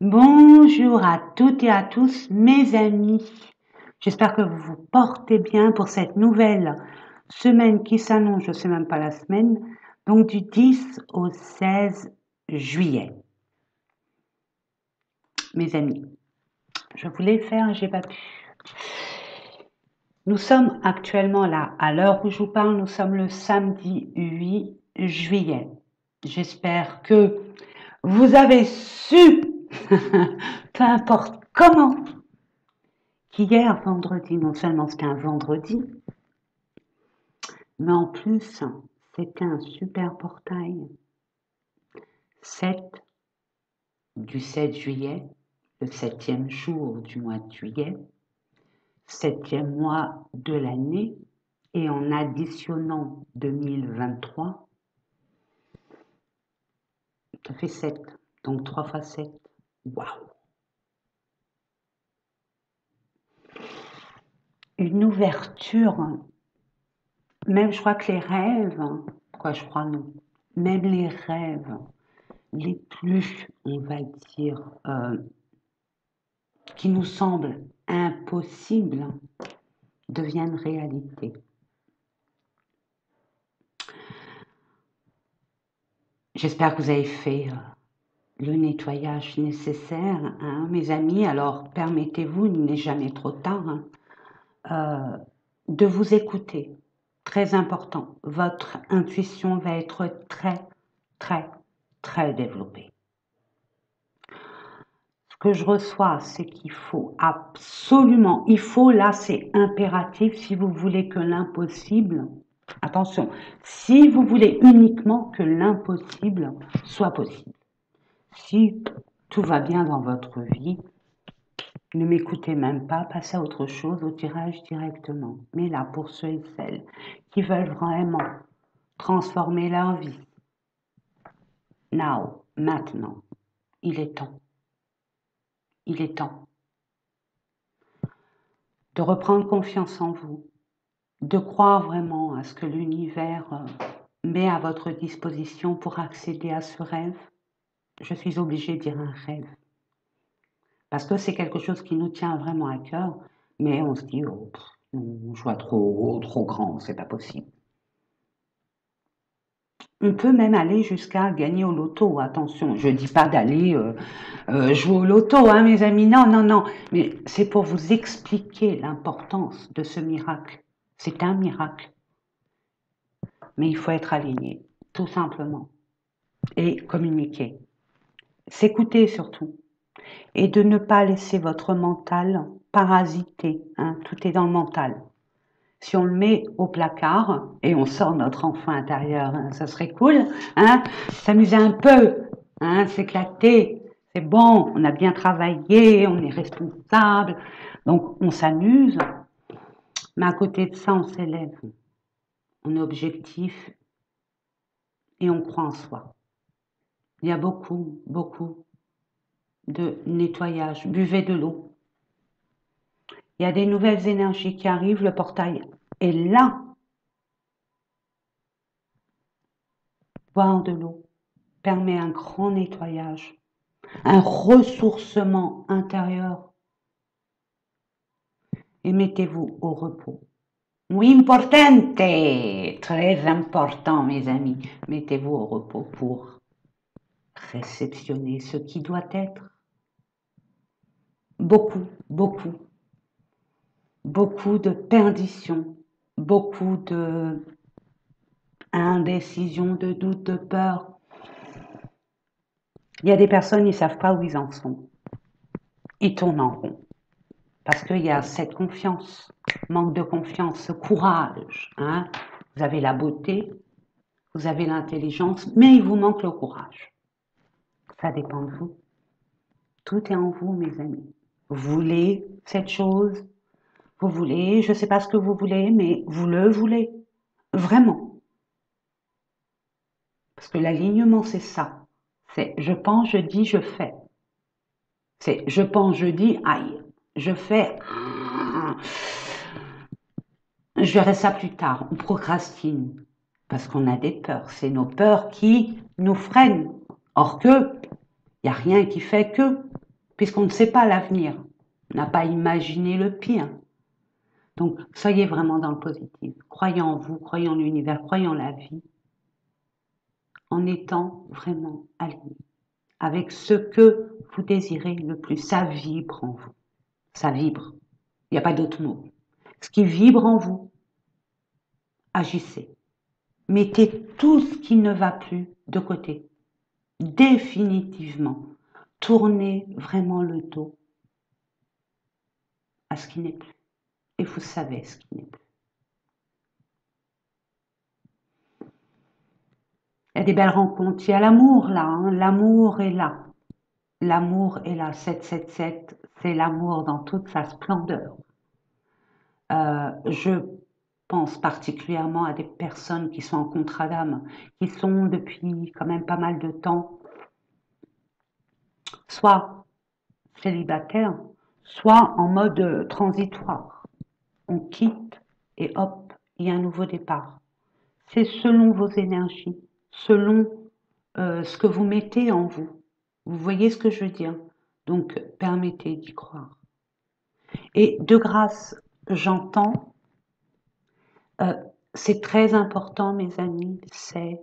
Bonjour à toutes et à tous mes amis. J'espère que vous vous portez bien pour cette nouvelle semaine qui s'annonce, je ne sais même pas la semaine, donc du 10 au 16 juillet. Mes amis, je voulais faire, j'ai pas pu. Nous sommes actuellement là, à l'heure où je vous parle, nous sommes le samedi 8 juillet. J'espère que vous avez su, peu importe comment, qu'hier, vendredi, non seulement c'était un vendredi, mais en plus, c'était un super portail. 7 du 7 juillet, le 7e jour du mois de juillet, 7e mois de l'année, et en additionnant 2023, ça fait 7. Donc 3 fois 7. Waouh! Une ouverture, même je crois que les rêves, quoi je crois non, même les rêves les plus, on va dire, qui nous semblent impossibles, deviennent réalité. J'espère que vous avez fait le nettoyage nécessaire, hein, mes amis. Alors, permettez-vous, il n'est jamais trop tard, hein, de vous écouter. Très important. Votre intuition va être très, très, très développée. Ce que je reçois, c'est qu'il faut absolument, il faut, là, c'est impératif si vous voulez que l'impossible, attention, si vous voulez uniquement que l'impossible soit possible. Si tout va bien dans votre vie, ne m'écoutez même pas, passez à autre chose, au tirage directement. Mais là, pour ceux et celles qui veulent vraiment transformer leur vie, now, maintenant, il est temps. Il est temps de reprendre confiance en vous, de croire vraiment à ce que l'univers met à votre disposition pour accéder à ce rêve. Je suis obligée de dire un rêve. Parce que c'est quelque chose qui nous tient vraiment à cœur, mais on se dit, oh, je vois trop grand, c'est pas possible. On peut même aller jusqu'à gagner au loto, attention, je ne dis pas d'aller jouer au loto, hein, mes amis, non, non, non, mais c'est pour vous expliquer l'importance de ce miracle. C'est un miracle, mais il faut être aligné, tout simplement, et communiquer. S'écouter surtout, et de ne pas laisser votre mental parasiter, hein, tout est dans le mental. Si on le met au placard et on sort notre enfant intérieur, hein, ça serait cool, hein, s'amuser un peu, hein, s'éclater, c'est bon, on a bien travaillé, on est responsable, donc on s'amuse, mais à côté de ça, on s'élève, on est objectif et on croit en soi. Il y a beaucoup, beaucoup de nettoyage, buvez de l'eau. Il y a des nouvelles énergies qui arrivent, le portail est là. Boire de l'eau permet un grand nettoyage, un ressourcement intérieur. Et mettez-vous au repos. Oui, importante, très important, mes amis. Mettez-vous au repos pour réceptionner ce qui doit être. Beaucoup, beaucoup, beaucoup de perdition, beaucoup de indécision, de doute, de peur. Il y a des personnes, ils ne savent pas où ils en sont. Ils tournent en rond. Parce qu'il y a cette confiance, manque de confiance, ce courage. Hein. Vous avez la beauté, vous avez l'intelligence, mais il vous manque le courage. Ça dépend de vous. Tout est en vous, mes amis. Vous voulez cette chose, vous voulez, je ne sais pas ce que vous voulez, mais vous le voulez. Vraiment. Parce que l'alignement, c'est ça. C'est je pense, je dis, je fais. C'est je pense, je dis, aïe. Je fais, je verrai ça plus tard. On procrastine. Parce qu'on a des peurs. C'est nos peurs qui nous freinent. Or que, il n'y a rien qui fait que. puisqu'on ne sait pas l'avenir. On n'a pas imaginé le pire. Donc, soyez vraiment dans le positif. Croyez en vous, croyez en l'univers, croyez en la vie, en étant vraiment aligné avec ce que vous désirez le plus. Ça vibre en vous. Ça vibre. Il n'y a pas d'autre mot. Ce qui vibre en vous, agissez. Mettez tout ce qui ne va plus de côté. Définitivement. Tournez vraiment le dos à ce qui n'est plus. Et vous savez ce qui n'est plus. Il y a des belles rencontres. Il y a l'amour là. Hein. L'amour est là. L'amour est là. 777, c'est l'amour dans toute sa splendeur. Je pense particulièrement à des personnes qui sont en contrat d'âme, qui sont depuis quand même pas mal de temps, soit célibataires, soit en mode transitoire. On quitte et hop, il y a un nouveau départ. C'est selon vos énergies, selon ce que vous mettez en vous. Vous voyez ce que je veux dire? Donc, permettez d'y croire. Et de grâce, j'entends, c'est très important, mes amis, c'est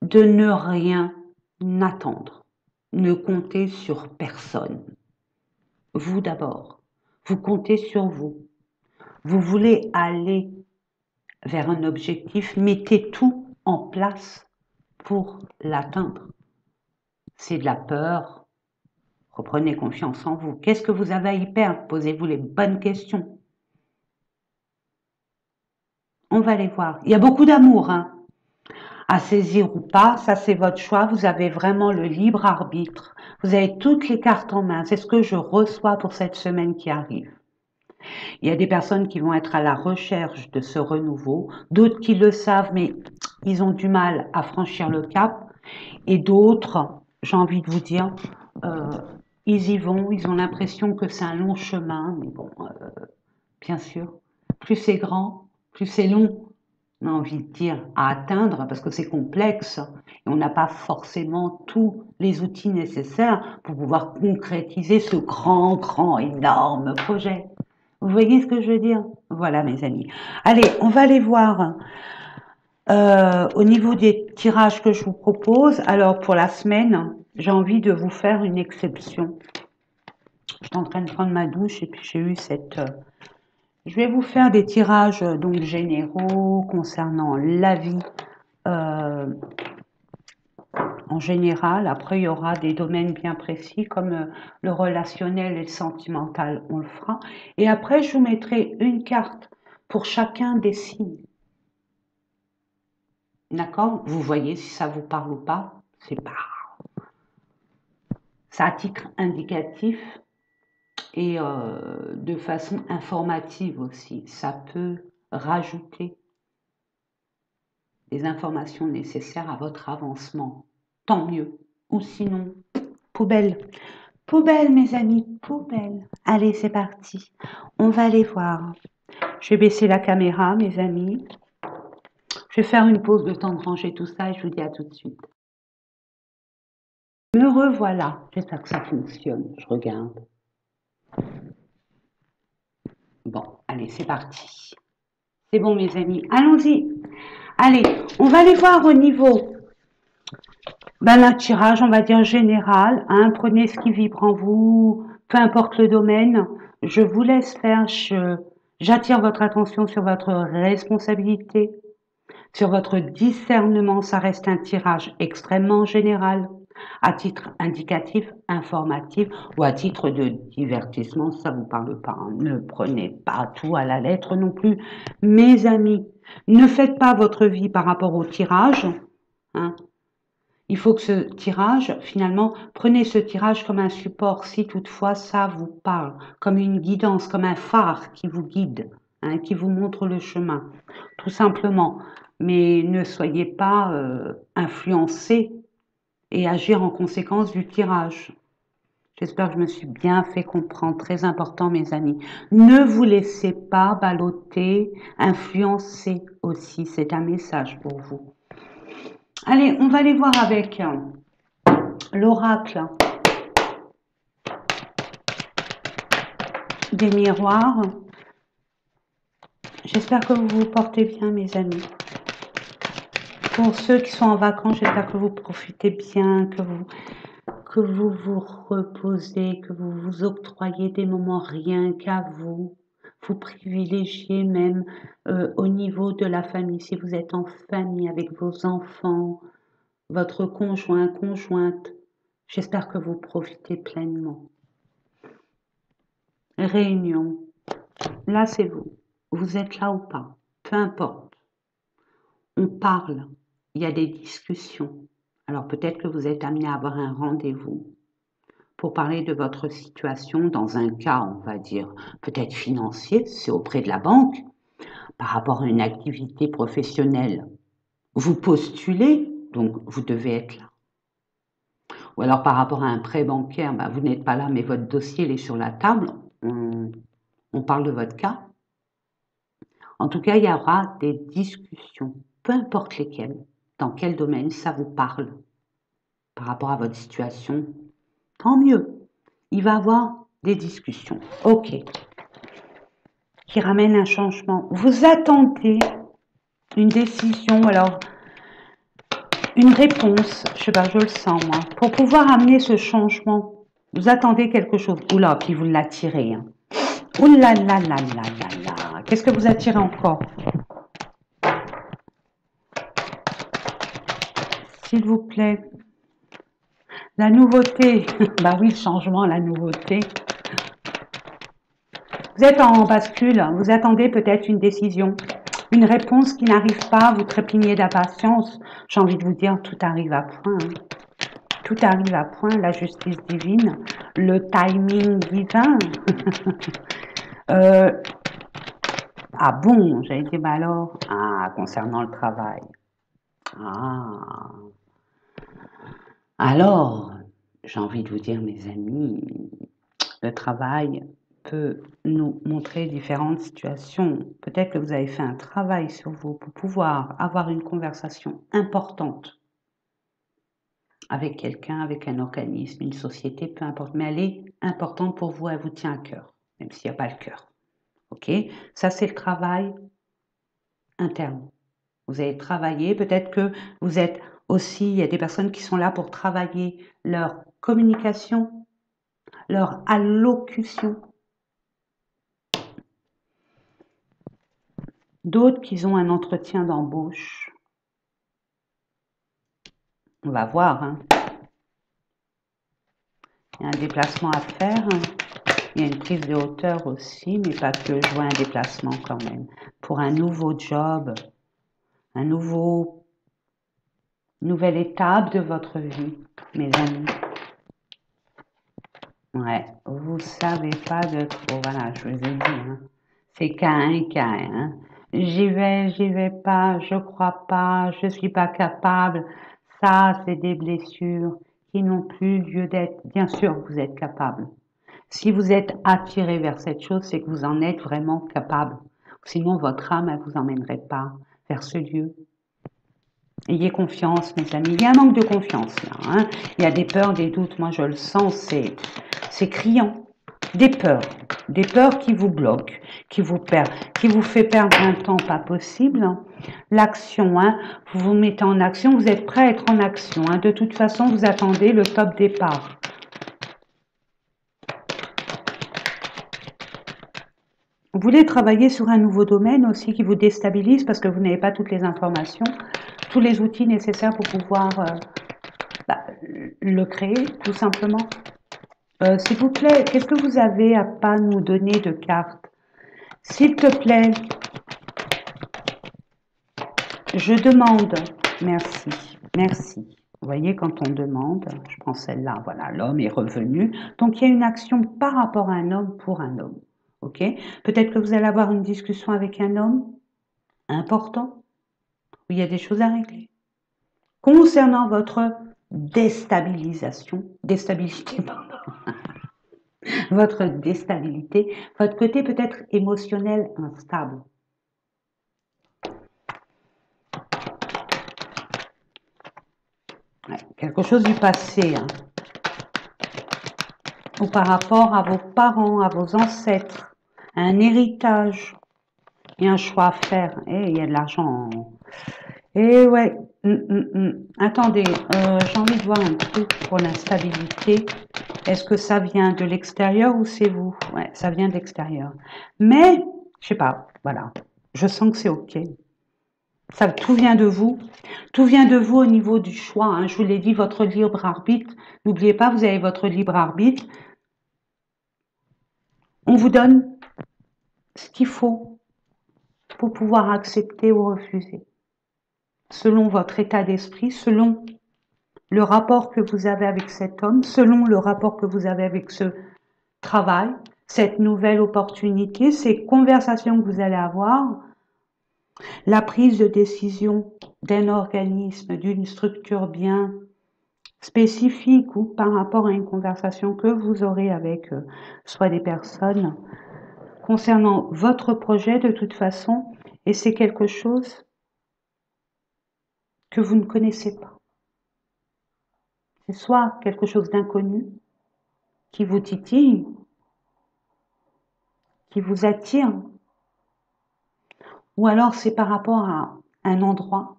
de ne rien attendre. Ne comptez sur personne. Vous d'abord. Vous comptez sur vous. Vous voulez aller vers un objectif, mettez tout en place pour l'atteindre. C'est de la peur. Reprenez confiance en vous. Qu'est-ce que vous avez à y perdre? Posez-vous les bonnes questions. On va les voir. Il y a beaucoup d'amour, hein, à saisir ou pas. Ça, c'est votre choix. Vous avez vraiment le libre arbitre. Vous avez toutes les cartes en main. C'est ce que je reçois pour cette semaine qui arrive. Il y a des personnes qui vont être à la recherche de ce renouveau, d'autres qui le savent, mais ils ont du mal à franchir le cap, et d'autres, j'ai envie de vous dire, ils y vont, ils ont l'impression que c'est un long chemin, mais bon, bien sûr, plus c'est grand, plus c'est long, on a envie de dire, à atteindre, parce que c'est complexe, et on n'a pas forcément tous les outils nécessaires pour pouvoir concrétiser ce grand, énorme projet. Vous voyez ce que je veux dire? Voilà, mes amis. Allez, on va aller voir au niveau des tirages que je vous propose. Alors, pour la semaine, j'ai envie de vous faire une exception. Je suis en train de prendre ma douche et puis j'ai eu cette... je vais vous faire des tirages donc généraux concernant la vie en général. Après, il y aura des domaines bien précis comme le relationnel et le sentimental, on le fera. Et après, je vous mettrai une carte pour chacun des signes. D'accord? Vous voyez si ça vous parle ou pas. C'est pas... Ça à titre indicatif et de façon informative aussi. Ça peut rajouter des informations nécessaires à votre avancement. Tant mieux. Ou sinon, poubelle. Poubelle, mes amis, poubelle. Allez, c'est parti. On va aller voir. Je vais baisser la caméra, mes amis. Je vais faire une pause de temps de ranger tout ça et je vous dis à tout de suite. Me revoilà. J'espère que ça fonctionne. Je regarde. Bon, allez, c'est parti. C'est bon, mes amis. Allons-y. Allez, on va aller voir au niveau d'un tirage, on va dire général. Hein, prenez ce qui vibre en vous, peu importe le domaine. Je vous laisse faire. J'attire votre attention sur votre responsabilité, sur votre discernement. Ça reste un tirage extrêmement général, à titre indicatif, informatif ou à titre de divertissement. Ça vous parle pas. Hein. Ne prenez pas tout à la lettre non plus. Mes amis, ne faites pas votre vie par rapport au tirage. Hein. Il faut que ce tirage, finalement, prenez ce tirage comme un support, si toutefois ça vous parle, comme une guidance, comme un phare qui vous guide, hein, qui vous montre le chemin, tout simplement. Mais ne soyez pas influencés et agir en conséquence du tirage. J'espère que je me suis bien fait comprendre, très important, mes amis. Ne vous laissez pas balloter, influencer aussi, c'est un message pour vous. Allez, on va aller voir avec l'oracle des miroirs. J'espère que vous vous portez bien, mes amis. Pour ceux qui sont en vacances, j'espère que vous profitez bien, que vous vous reposez, que vous vous octroyez des moments rien qu'à vous. Vous privilégiez même au niveau de la famille, si vous êtes en famille avec vos enfants, votre conjoint, conjointe. J'espère que vous profitez pleinement. Réunion. Là, c'est vous. Vous êtes là ou pas, peu importe. On parle, il y a des discussions. Alors peut-être que vous êtes amené à avoir un rendez-vous pour parler de votre situation dans un cas, on va dire, peut-être financier, c'est auprès de la banque, par rapport à une activité professionnelle. Vous postulez, donc vous devez être là. Ou alors par rapport à un prêt bancaire, ben, vous n'êtes pas là, mais votre dossier il est sur la table. On parle de votre cas. En tout cas, il y aura des discussions, peu importe lesquelles, dans quel domaine ça vous parle par rapport à votre situation. Tant mieux. Il va y avoir des discussions. OK. Qui ramènent un changement. Vous attendez une décision, alors une réponse, je sais pas, je le sens moi, pour pouvoir amener ce changement. Vous attendez quelque chose. Oula, puis vous l'attirez. Hein. Oula là là là là là. Qu'est-ce que vous attirez encore? S'il vous plaît. La nouveauté. Bah oui, le changement, la nouveauté. Vous êtes en bascule, vous attendez peut-être une décision, une réponse qui n'arrive pas, vous trépignez d'impatience. J'ai envie de vous dire, tout arrive à point. Hein. Tout arrive à point, la justice divine, le timing divin. Ah bon, j'ai été bah alors. Ah, concernant le travail. Ah. Alors, j'ai envie de vous dire, mes amis, le travail peut nous montrer différentes situations. Peut-être que vous avez fait un travail sur vous pour pouvoir avoir une conversation importante avec quelqu'un, avec un organisme, une société, peu importe. Mais elle est importante pour vous, elle vous tient à cœur, même s'il n'y a pas le cœur. OK? Ça, c'est le travail interne. Vous avez travaillé, peut-être que vous êtes aussi, il y a des personnes qui sont là pour travailler leur communication, leur allocution. D'autres qui ont un entretien d'embauche. On va voir. Hein. Il y a un déplacement à faire. Hein. Il y a une prise de hauteur aussi, mais pas que. Je vois un déplacement quand même. Pour un nouveau job, un nouvelle étape de votre vie, mes amis. Ouais, vous savez pas de trop. Voilà, je vous ai dit. Hein. C'est Caïn, Caïn. Hein. J'y vais pas, je crois pas, je suis pas capable. Ça, c'est des blessures qui n'ont plus lieu d'être. Bien sûr, vous êtes capable. Si vous êtes attiré vers cette chose, c'est que vous en êtes vraiment capable. Sinon, votre âme, elle vous emmènerait pas vers ce lieu. Ayez confiance, mes amis. Il y a un manque de confiance là. Hein. Il y a des peurs, des doutes. Moi, je le sens, c'est criant. Des peurs qui vous bloquent, qui vous fait perdre un temps pas possible. L'action, hein, vous vous mettez en action, vous êtes prêt à être en action. Hein. De toute façon, vous attendez le top départ. Vous voulez travailler sur un nouveau domaine aussi qui vous déstabilise parce que vous n'avez pas toutes les informations, tous les outils nécessaires pour pouvoir le créer, tout simplement. S'il vous plaît, qu'est-ce que vous avez à pas nous donner de cartes? S'il te plaît, je demande, merci, merci. Vous voyez, quand on demande, je prends celle-là, voilà, l'homme est revenu. Donc, il y a une action par rapport à un homme pour un homme. Ok? Peut-être que vous allez avoir une discussion avec un homme important, où il y a des choses à régler. Concernant votre déstabilité, pardon, votre déstabilité, votre côté peut-être émotionnel instable. Ouais, quelque chose du passé. Hein. ou par rapport à vos parents, à vos ancêtres, à un héritage. Il y a un choix à faire. Et il y a de l'argent. Et ouais. Attendez, j'ai envie de voir un truc pour l'instabilité. Est-ce que ça vient de l'extérieur ou c'est vous? Ouais, ça vient de l'extérieur. Mais, je sais pas, voilà. Je sens que c'est OK. Ça, tout vient de vous. Tout vient de vous au niveau du choix. Hein. Je vous l'ai dit, votre libre arbitre. N'oubliez pas, vous avez votre libre arbitre. On vous donne ce qu'il faut pour pouvoir accepter ou refuser. Selon votre état d'esprit, selon le rapport que vous avez avec cet homme, selon le rapport que vous avez avec ce travail, cette nouvelle opportunité, ces conversations que vous allez avoir, la prise de décision d'un organisme, d'une structure bien spécifique ou par rapport à une conversation que vous aurez avec soit des personnes concernant votre projet de toute façon, et c'est quelque chose que vous ne connaissez pas. C'est soit quelque chose d'inconnu qui vous titille, qui vous attire, ou alors c'est par rapport à un endroit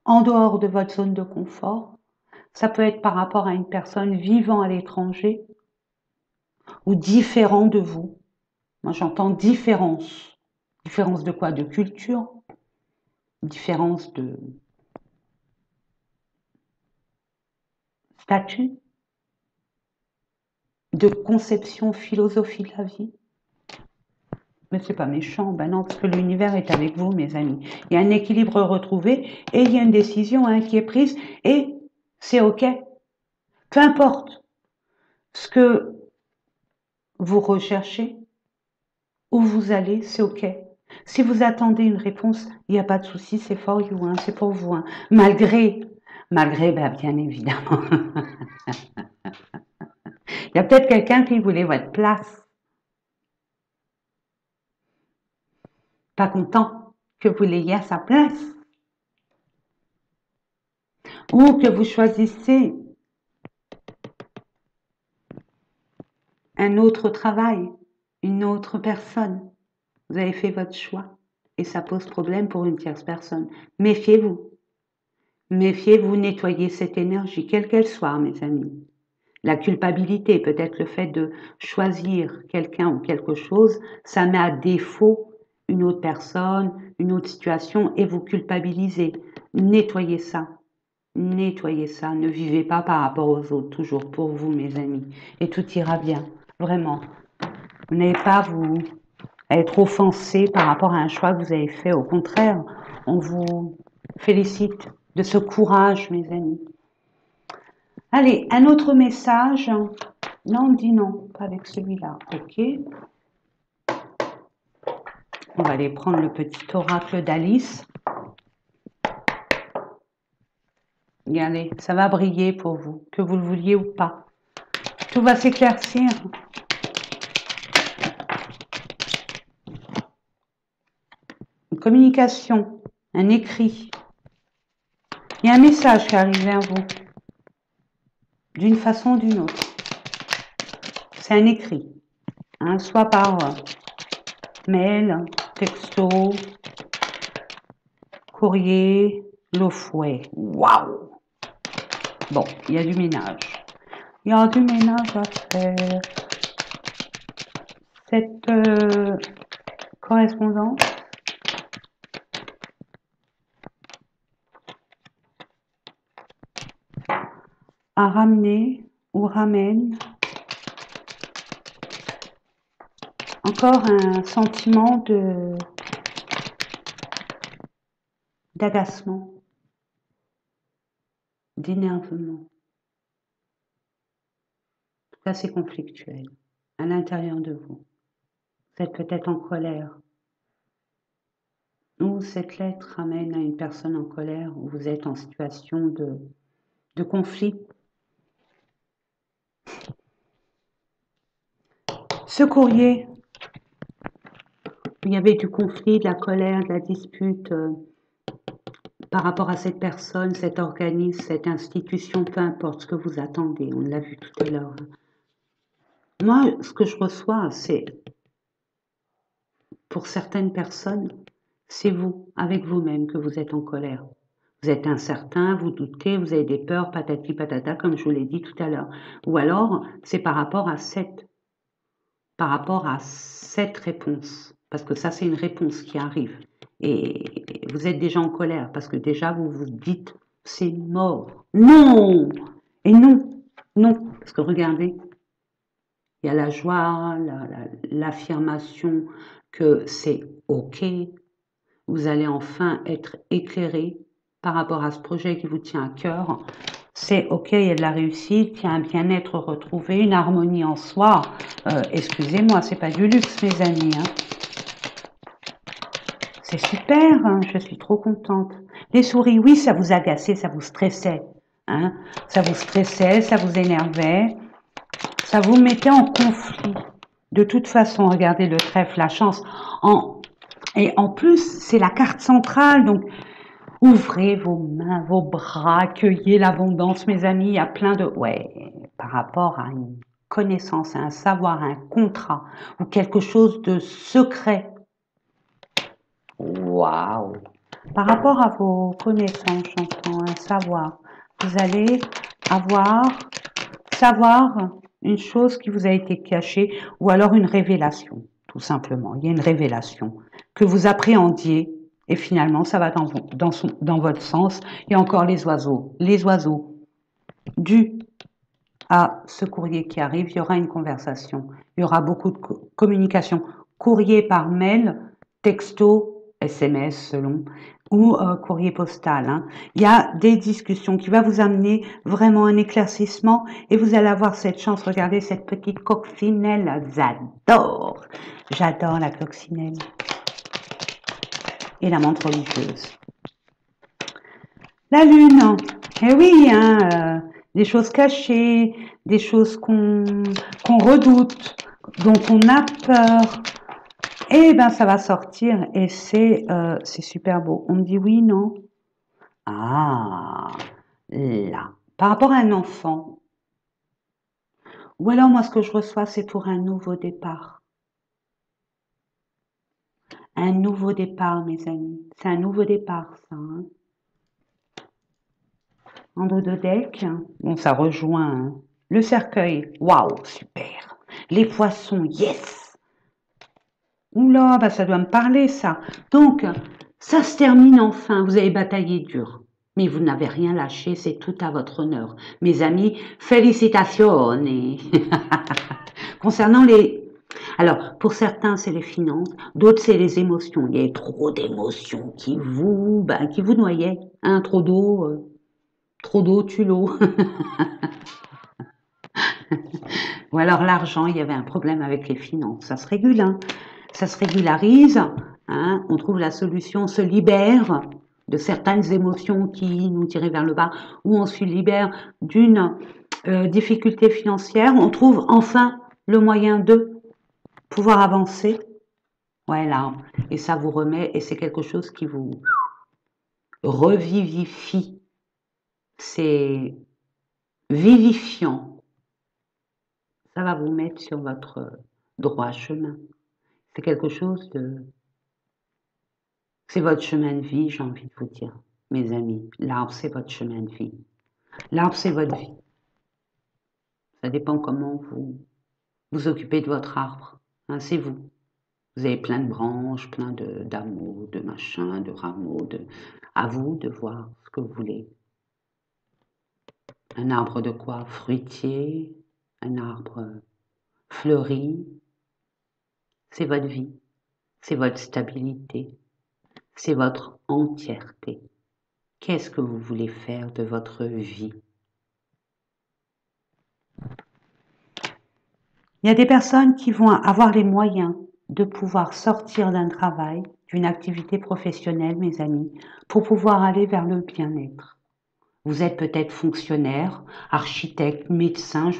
en dehors de votre zone de confort. Ça peut être par rapport à une personne vivant à l'étranger ou différent de vous. Moi, j'entends différence. Différence de quoi? De culture, différence de statut, de conception, philosophie de la vie. Mais c'est pas méchant, ben non, parce que l'univers est avec vous, mes amis. Il y a un équilibre retrouvé et il y a une décision qui est prise et c'est OK. Peu importe ce que vous recherchez, où vous allez, c'est OK. Si vous attendez une réponse, il n'y a pas de souci, c'est for you, hein, c'est pour vous. Hein. Malgré, ben, bien évidemment, il y a peut-être quelqu'un qui voulait votre place. Pas content que vous l'ayez à sa place. Ou que vous choisissez un autre travail, une autre personne. Vous avez fait votre choix et ça pose problème pour une tierce personne. Méfiez-vous. Méfiez-vous, nettoyez cette énergie, quelle qu'elle soit, mes amis. La culpabilité, peut-être le fait de choisir quelqu'un ou quelque chose, ça met à défaut une autre personne, une autre situation et vous culpabilisez. Nettoyez ça. Nettoyez ça. Ne vivez pas par rapport aux autres, toujours pour vous, mes amis. Et tout ira bien. Vraiment. Vous n'avez pas à être offensé par rapport à un choix que vous avez fait. Au contraire, on vous félicite de ce courage, mes amis. Allez, un autre message. Non, on dit non, pas avec celui-là. OK. On va aller prendre le petit oracle d'Alice. Regardez, ça va briller pour vous, que vous le vouliez ou pas. Tout va s'éclaircir. Une communication, un écrit. Il y a un message qui arrive vers vous, d'une façon ou d'une autre. C'est un écrit, hein, soit par mail, texto, courrier, le fouet. Waouh! Bon, il y a du ménage. Il y a du ménage à faire. Cette correspondance a ramené ou ramène encore un sentiment d'agacement, d'énervement. Tout ça, c'est conflictuel à l'intérieur de vous. Vous êtes peut-être en colère. Ou cette lettre ramène à une personne en colère où vous êtes en situation de conflit. Ce courrier, il y avait du conflit, de la colère, de la dispute, par rapport à cette personne, cet organisme, cette institution, peu importe ce que vous attendez, on l'a vu tout à l'heure. Moi, ce que je reçois, c'est, pour certaines personnes, c'est vous, avec vous-même, que vous êtes en colère. Vous êtes incertain, vous doutez, vous avez des peurs, patati patata, comme je vous l'ai dit tout à l'heure. Ou alors, c'est par rapport à cette réponse. Parce que ça, c'est une réponse qui arrive. Et vous êtes déjà en colère, parce que déjà, vous vous dites, c'est mort. Non! Et non, non. Parce que regardez, il y a la joie, l'affirmation que c'est OK. Vous allez enfin être éclairé par rapport à ce projet qui vous tient à cœur. C'est OK, il y a de la réussite, il y a un bien-être retrouvé, une harmonie en soi. Excusez-moi, c'est pas du luxe, mes amis. Hein. C'est super, hein, je suis trop contente. Les souris, oui, ça vous agaçait, ça vous stressait. Hein, ça vous stressait, ça vous énervait, ça vous mettait en conflit. De toute façon, regardez le trèfle, la chance. Et en plus, c'est la carte centrale, donc ouvrez vos mains, vos bras, accueillez l'abondance, mes amis. Il y a plein de... Ouais, par rapport à une connaissance, à un savoir, à un contrat ou quelque chose de secret. Waouh! Par rapport à vos connaissances, j'entends un savoir. Vous allez savoir une chose qui vous a été cachée ou alors une révélation, tout simplement. Il y a une révélation que vous appréhendiez et finalement ça va dans votre sens. Il y a encore les oiseaux. Les oiseaux, dû à ce courrier qui arrive, il y aura une conversation. Il y aura beaucoup de communication. Courrier par mail, texto, SMS selon, ou courrier postal. Hein. Il y a des discussions qui vont vous amener vraiment un éclaircissement et vous allez avoir cette chance. Regardez cette petite coccinelle, j'adore. J'adore la coccinelle. Et la menthe religieuse. La lune, eh oui, hein, des choses cachées, des choses qu'on redoute, dont on a peur. Eh ben, ça va sortir et c'est super beau. On me dit oui, non? Ah, là. Par rapport à un enfant. Ou alors, moi, ce que je reçois, c'est pour un nouveau départ. Un nouveau départ, mes amis. C'est un nouveau départ, ça. Hein. En dos de deck, bon, ça rejoint hein. Le cercueil. Waouh, super. Les poissons, yes. Oula, bah ça doit me parler, ça. Donc, ça se termine enfin. Vous avez bataillé dur. Mais vous n'avez rien lâché, c'est tout à votre honneur. Mes amis, félicitations. Concernant les... Alors, pour certains, c'est les finances, d'autres, c'est les émotions. Il y a trop d'émotions qui vous noyaient. Hein, trop d'eau, tue l'eau. Ou alors l'argent, il y avait un problème avec les finances. Ça se régule, hein. Ça se régularise, hein. On trouve la solution, on se libère de certaines émotions qui nous tiraient vers le bas, ou on se libère d'une difficulté financière. On trouve enfin le moyen de pouvoir avancer. Voilà, et ça vous remet, et c'est quelque chose qui vous revivifie. C'est vivifiant. Ça va vous mettre sur votre droit chemin. C'est quelque chose de... C'est votre chemin de vie, j'ai envie de vous dire, mes amis. L'arbre, c'est votre chemin de vie. L'arbre, c'est votre vie. Ça dépend comment vous vous occupez de votre arbre. Hein, c'est vous. Vous avez plein de branches, plein d'amours, de machins, de rameaux. À vous de voir ce que vous voulez. Un arbre de quoi? Fruitier, un arbre fleuri. C'est votre vie. C'est votre stabilité. C'est votre entièreté. Qu'est-ce que vous voulez faire de votre vie? Il y a des personnes qui vont avoir les moyens de pouvoir sortir d'un travail, d'une activité professionnelle, mes amis, pour pouvoir aller vers le bien-être. Vous êtes peut-être fonctionnaire, architecte, médecin,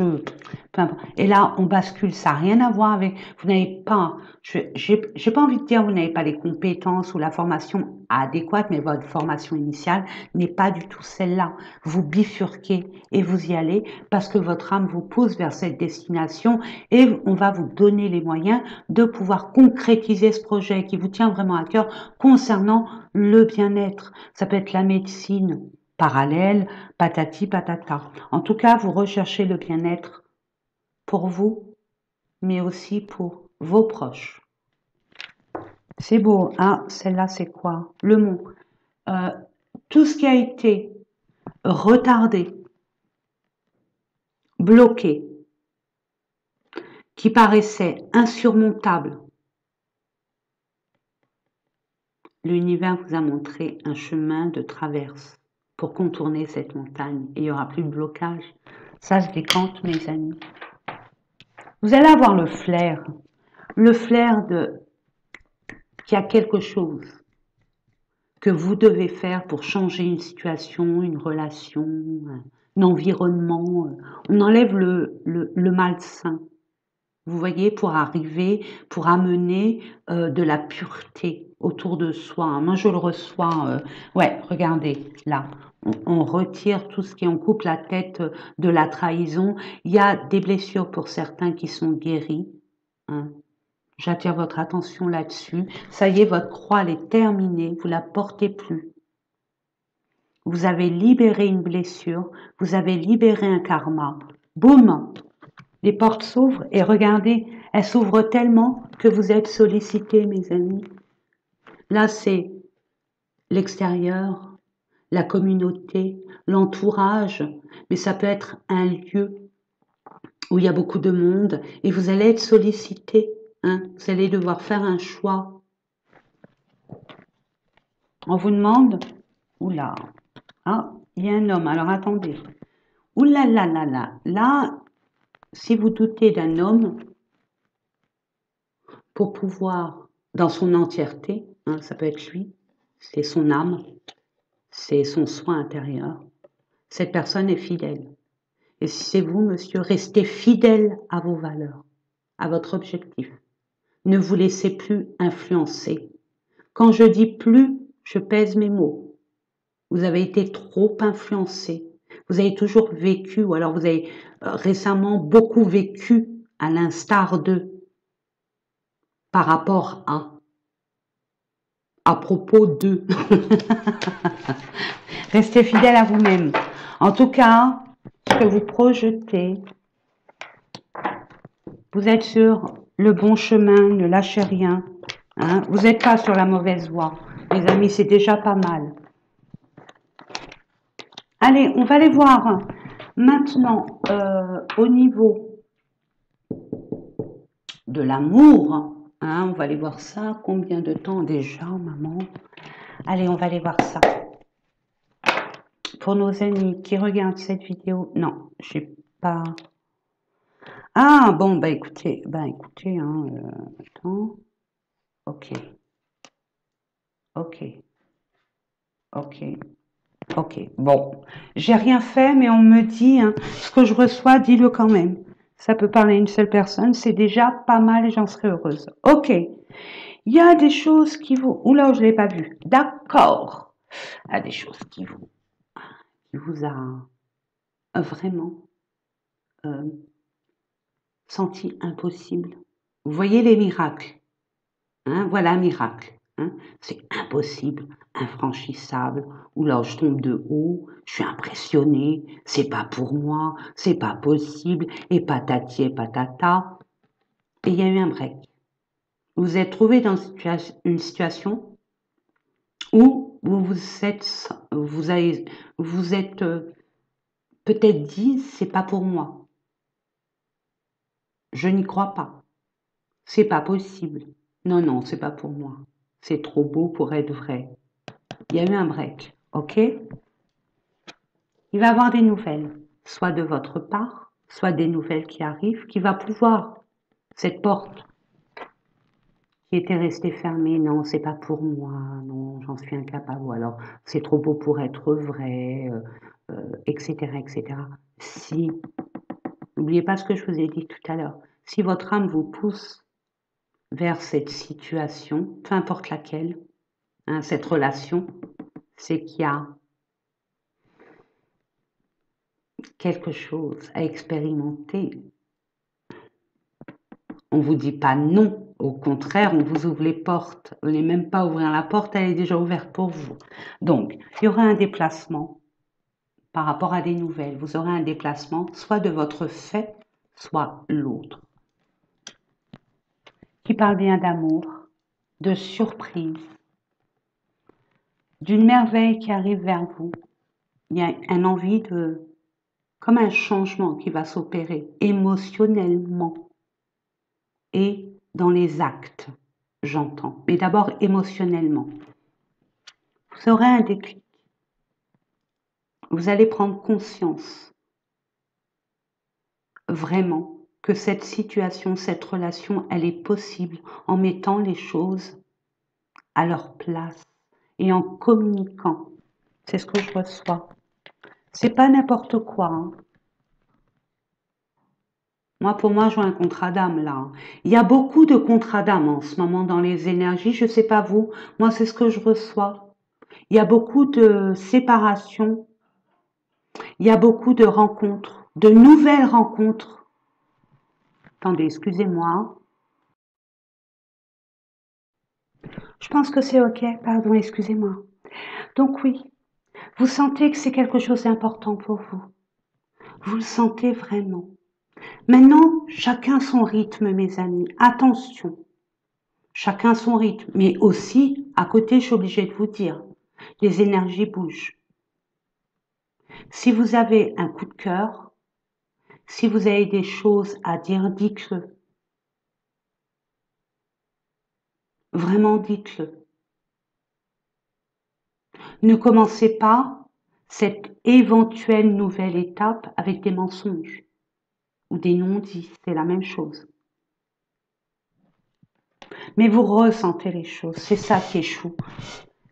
peu importe. Et là, on bascule, ça n'a rien à voir avec, vous n'avez pas, j'ai pas envie de dire vous n'avez pas les compétences ou la formation adéquate, mais votre formation initiale n'est pas du tout celle-là. Vous bifurquez et vous y allez parce que votre âme vous pousse vers cette destination et on va vous donner les moyens de pouvoir concrétiser ce projet qui vous tient vraiment à cœur concernant le bien-être. Ça peut être la médecine parallèle, patati patata. En tout cas, vous recherchez le bien-être pour vous, mais aussi pour vos proches. C'est beau, hein? Celle-là, c'est quoi? Le mot. Tout ce qui a été retardé, bloqué, qui paraissait insurmontable, l'univers vous a montré un chemin de traverse pour contourner cette montagne et il n'y aura plus de blocage. Ça se décante, mes amis. Vous allez avoir le flair de qu'il y a quelque chose que vous devez faire pour changer une situation, une relation, un environnement. On enlève le malsain, vous voyez, pour arriver, pour amener de la pureté autour de soi. Moi, je le reçois. Ouais, regardez, là. On retire tout ce qui, on coupe la tête de la trahison. Il y a des blessures pour certains qui sont guéries. Hein. J'attire votre attention là-dessus. Ça y est, votre croix, elle est terminée. Vous la portez plus. Vous avez libéré une blessure. Vous avez libéré un karma. Boum! Les portes s'ouvrent et regardez, elles s'ouvrent tellement que vous êtes sollicités, mes amis. Là, c'est l'extérieur, la communauté, l'entourage, mais ça peut être un lieu où il y a beaucoup de monde et vous allez être sollicités. Hein, vous allez devoir faire un choix. On vous demande, oula, ah, il y a un homme, alors attendez. Oula là là là, là, si vous doutez d'un homme, pour pouvoir, dans son entièreté, hein, ça peut être lui, c'est son âme, c'est son soin intérieur, cette personne est fidèle. Et si c'est vous, monsieur, restez fidèle à vos valeurs, à votre objectif. Ne vous laissez plus influencer. Quand je dis plus, je pèse mes mots. Vous avez été trop influencé. Vous avez toujours vécu, ou alors vous avez récemment beaucoup vécu à l'instar d'eux, par rapport à propos d'eux. Restez fidèle à vous-même. En tout cas, ce que vous projetez, vous êtes sur le bon chemin, ne lâchez rien. Hein, vous n'êtes pas sur la mauvaise voie. Les amis, c'est déjà pas mal. Allez, on va aller voir maintenant au niveau de l'amour. Hein, on va aller voir ça. Combien de temps déjà, maman? Allez, on va aller voir ça. Pour nos amis qui regardent cette vidéo, non, j'ai pas... Ah, bon, bah écoutez, hein, attends. Ok. Ok. Ok. Ok. Bon, j'ai rien fait, mais on me dit, hein, ce que je reçois, dis-le quand même. Ça peut parler à une seule personne, c'est déjà pas mal et j'en serais heureuse. Ok. Il y a des choses qui vous... Oula, je ne l'ai pas vu. D'accord. Il y a des choses qui vous a vraiment senti impossible. Vous voyez les miracles. Hein, voilà un miracle. Hein. C'est impossible, infranchissable. Ou là, je tombe de haut, je suis impressionnée, c'est pas pour moi, c'est pas possible, et patati et patata. Et il y a eu un break. Vous vous êtes trouvé dans une situation où vous êtes peut-être dit, c'est pas pour moi. Je n'y crois pas. C'est pas possible. Non, non, c'est pas pour moi. C'est trop beau pour être vrai. Il y a eu un break, ok? Il va y avoir des nouvelles, soit de votre part, soit des nouvelles qui arrivent, qui va pouvoir, cette porte, qui était resté fermé. Non, c'est pas pour moi. Non, j'en suis incapable. Ou alors, c'est trop beau pour être vrai, etc., etc. Si, n'oubliez pas ce que je vous ai dit tout à l'heure. Si votre âme vous pousse vers cette situation, peu importe laquelle, hein, cette relation, c'est qu'il y a quelque chose à expérimenter. On ne vous dit pas non, au contraire, on vous ouvre les portes. Vous n'allez même pas ouvrir la porte, elle est déjà ouverte pour vous. Donc, il y aura un déplacement par rapport à des nouvelles. Vous aurez un déplacement soit de votre fait, soit l'autre. Qui parle bien d'amour, de surprise, d'une merveille qui arrive vers vous. Il y a une envie de, comme un changement qui va s'opérer émotionnellement et dans les actes, j'entends, mais d'abord émotionnellement. Vous aurez un déclic. Vous allez prendre conscience vraiment que cette situation, cette relation, elle est possible en mettant les choses à leur place et en communiquant. C'est ce que je reçois. C'est pas n'importe quoi. Hein. Moi, pour moi, je vois un contrat d'âme là. Hein. Il y a beaucoup de contrats d'âme en ce moment dans les énergies. Je sais pas vous. Moi, c'est ce que je reçois. Il y a beaucoup de séparations. Il y a beaucoup de rencontres, de nouvelles rencontres. Attendez, excusez-moi. Je pense que c'est OK. Pardon, excusez-moi. Donc oui, vous sentez que c'est quelque chose d'important pour vous. Vous le sentez vraiment. Maintenant, chacun son rythme, mes amis. Attention. Chacun son rythme. Mais aussi, à côté, je suis obligée de vous dire, les énergies bougent. Si vous avez un coup de cœur, si vous avez des choses à dire, dites-le. Vraiment, dites-le. Ne commencez pas cette éventuelle nouvelle étape avec des mensonges ou des non-dits, c'est la même chose. Mais vous ressentez les choses, c'est ça qui échoue.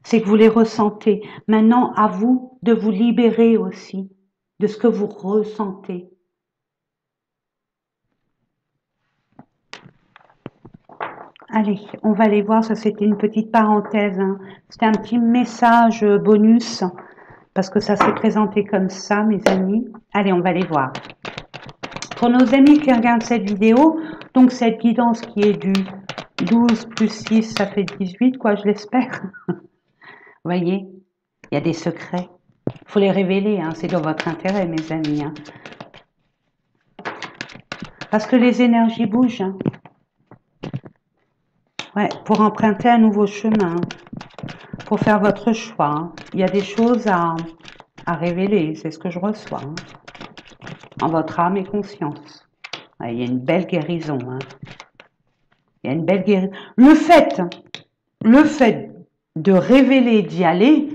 C'est que vous les ressentez. Maintenant, à vous de vous libérer aussi de ce que vous ressentez. Allez, on va aller voir, ça c'était une petite parenthèse. Hein. C'était un petit message bonus, parce que ça s'est présenté comme ça, mes amis. Allez, on va aller voir. Pour nos amis qui regardent cette vidéo, donc cette guidance qui est du 12 plus 6, ça fait 18, quoi, je l'espère. Vous voyez, il y a des secrets. Il faut les révéler, hein, c'est dans votre intérêt, mes amis. Hein. Parce que les énergies bougent. Hein. Ouais, pour emprunter un nouveau chemin, pour faire votre choix. Hein. Il y a des choses à révéler, c'est ce que je reçois. Hein. En votre âme et conscience. Ouais, il y a une belle guérison. Hein. Il y a une belle guérison. Le fait de révéler, d'y aller,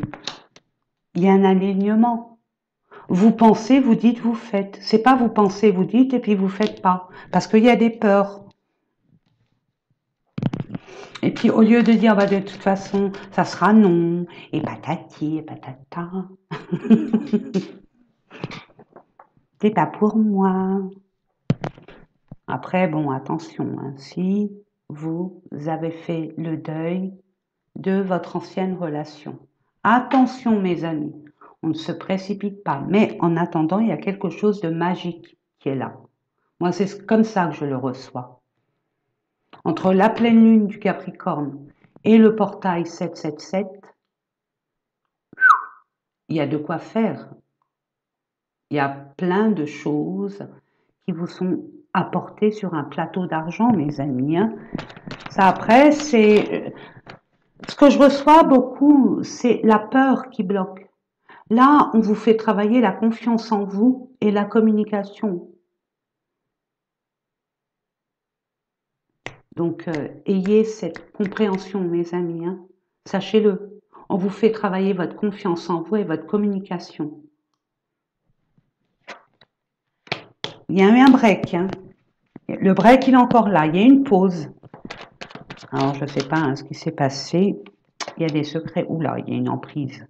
il y a un alignement. Vous pensez, vous dites, vous faites. C'est pas vous pensez, vous dites et puis vous faites pas. Parce qu'il y a des peurs. Et puis au lieu de dire bah, de toute façon ça sera non, et patati et patata, c'est pas pour moi. Après bon attention, hein, si vous avez fait le deuil de votre ancienne relation, attention mes amis, on ne se précipite pas, mais en attendant il y a quelque chose de magique qui est là. Moi c'est comme ça que je le reçois. Entre la pleine lune du Capricorne et le portail 777, il y a de quoi faire. Il y a plein de choses qui vous sont apportées sur un plateau d'argent, mes amis. Hein. Ça, après, c'est... Ce que je reçois beaucoup, c'est la peur qui bloque. Là, on vous fait travailler la confiance en vous et la communication. Donc, ayez cette compréhension, mes amis. Hein. Sachez-le. On vous fait travailler votre confiance en vous et votre communication. Il y a eu un break. Hein. Le break, il est encore là. Il y a une pause. Alors, je ne sais pas hein, ce qui s'est passé. Il y a des secrets. Oula, il y a une emprise.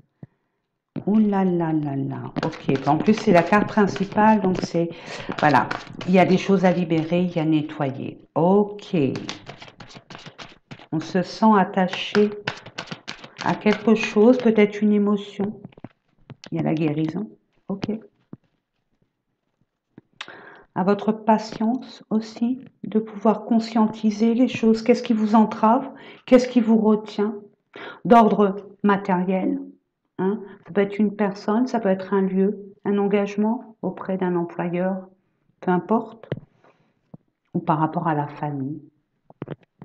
Ouh là là là là. Ok. En plus, c'est la carte principale, donc c'est... Voilà. Il y a des choses à libérer, il y a nettoyer. Ok. On se sent attaché à quelque chose, peut-être une émotion. Il y a la guérison. Ok. À votre patience aussi, de pouvoir conscientiser les choses. Qu'est-ce qui vous entrave? Qu'est-ce qui vous retient? D'ordre matériel. Hein? Ça peut être une personne, ça peut être un lieu, un engagement auprès d'un employeur, peu importe, ou par rapport à la famille.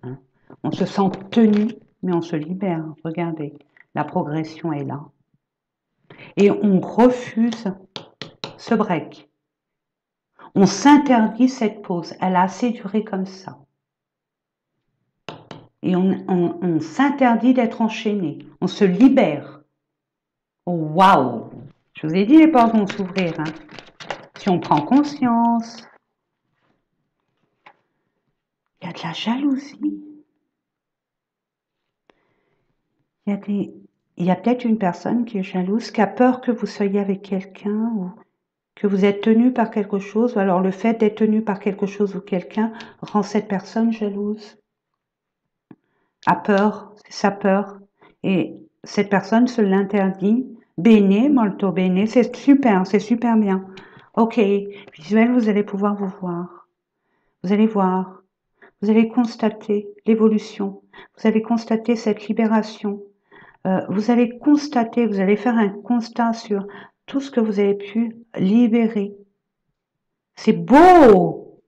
Hein? On se sent tenu, mais on se libère. Regardez, la progression est là. Et on refuse ce break. On s'interdit cette pause. Elle a assez duré comme ça. Et on s'interdit d'être enchaîné. On se libère. Waouh! Je vous ai dit, les portes vont s'ouvrir. Hein. Si on prend conscience, il y a de la jalousie. Il y a peut-être une personne qui est jalouse, qui a peur que vous soyez avec quelqu'un ou que vous êtes tenu par quelque chose. Ou alors le fait d'être tenu par quelque chose ou quelqu'un rend cette personne jalouse. A peur, c'est sa peur. Et cette personne se l'interdit. Bene, molto bene, c'est super bien. Ok, visuel, vous allez pouvoir vous voir. Vous allez voir. Vous allez constater l'évolution. Vous allez constater cette libération. Vous allez constater, vous allez faire un constat sur tout ce que vous avez pu libérer. C'est beau!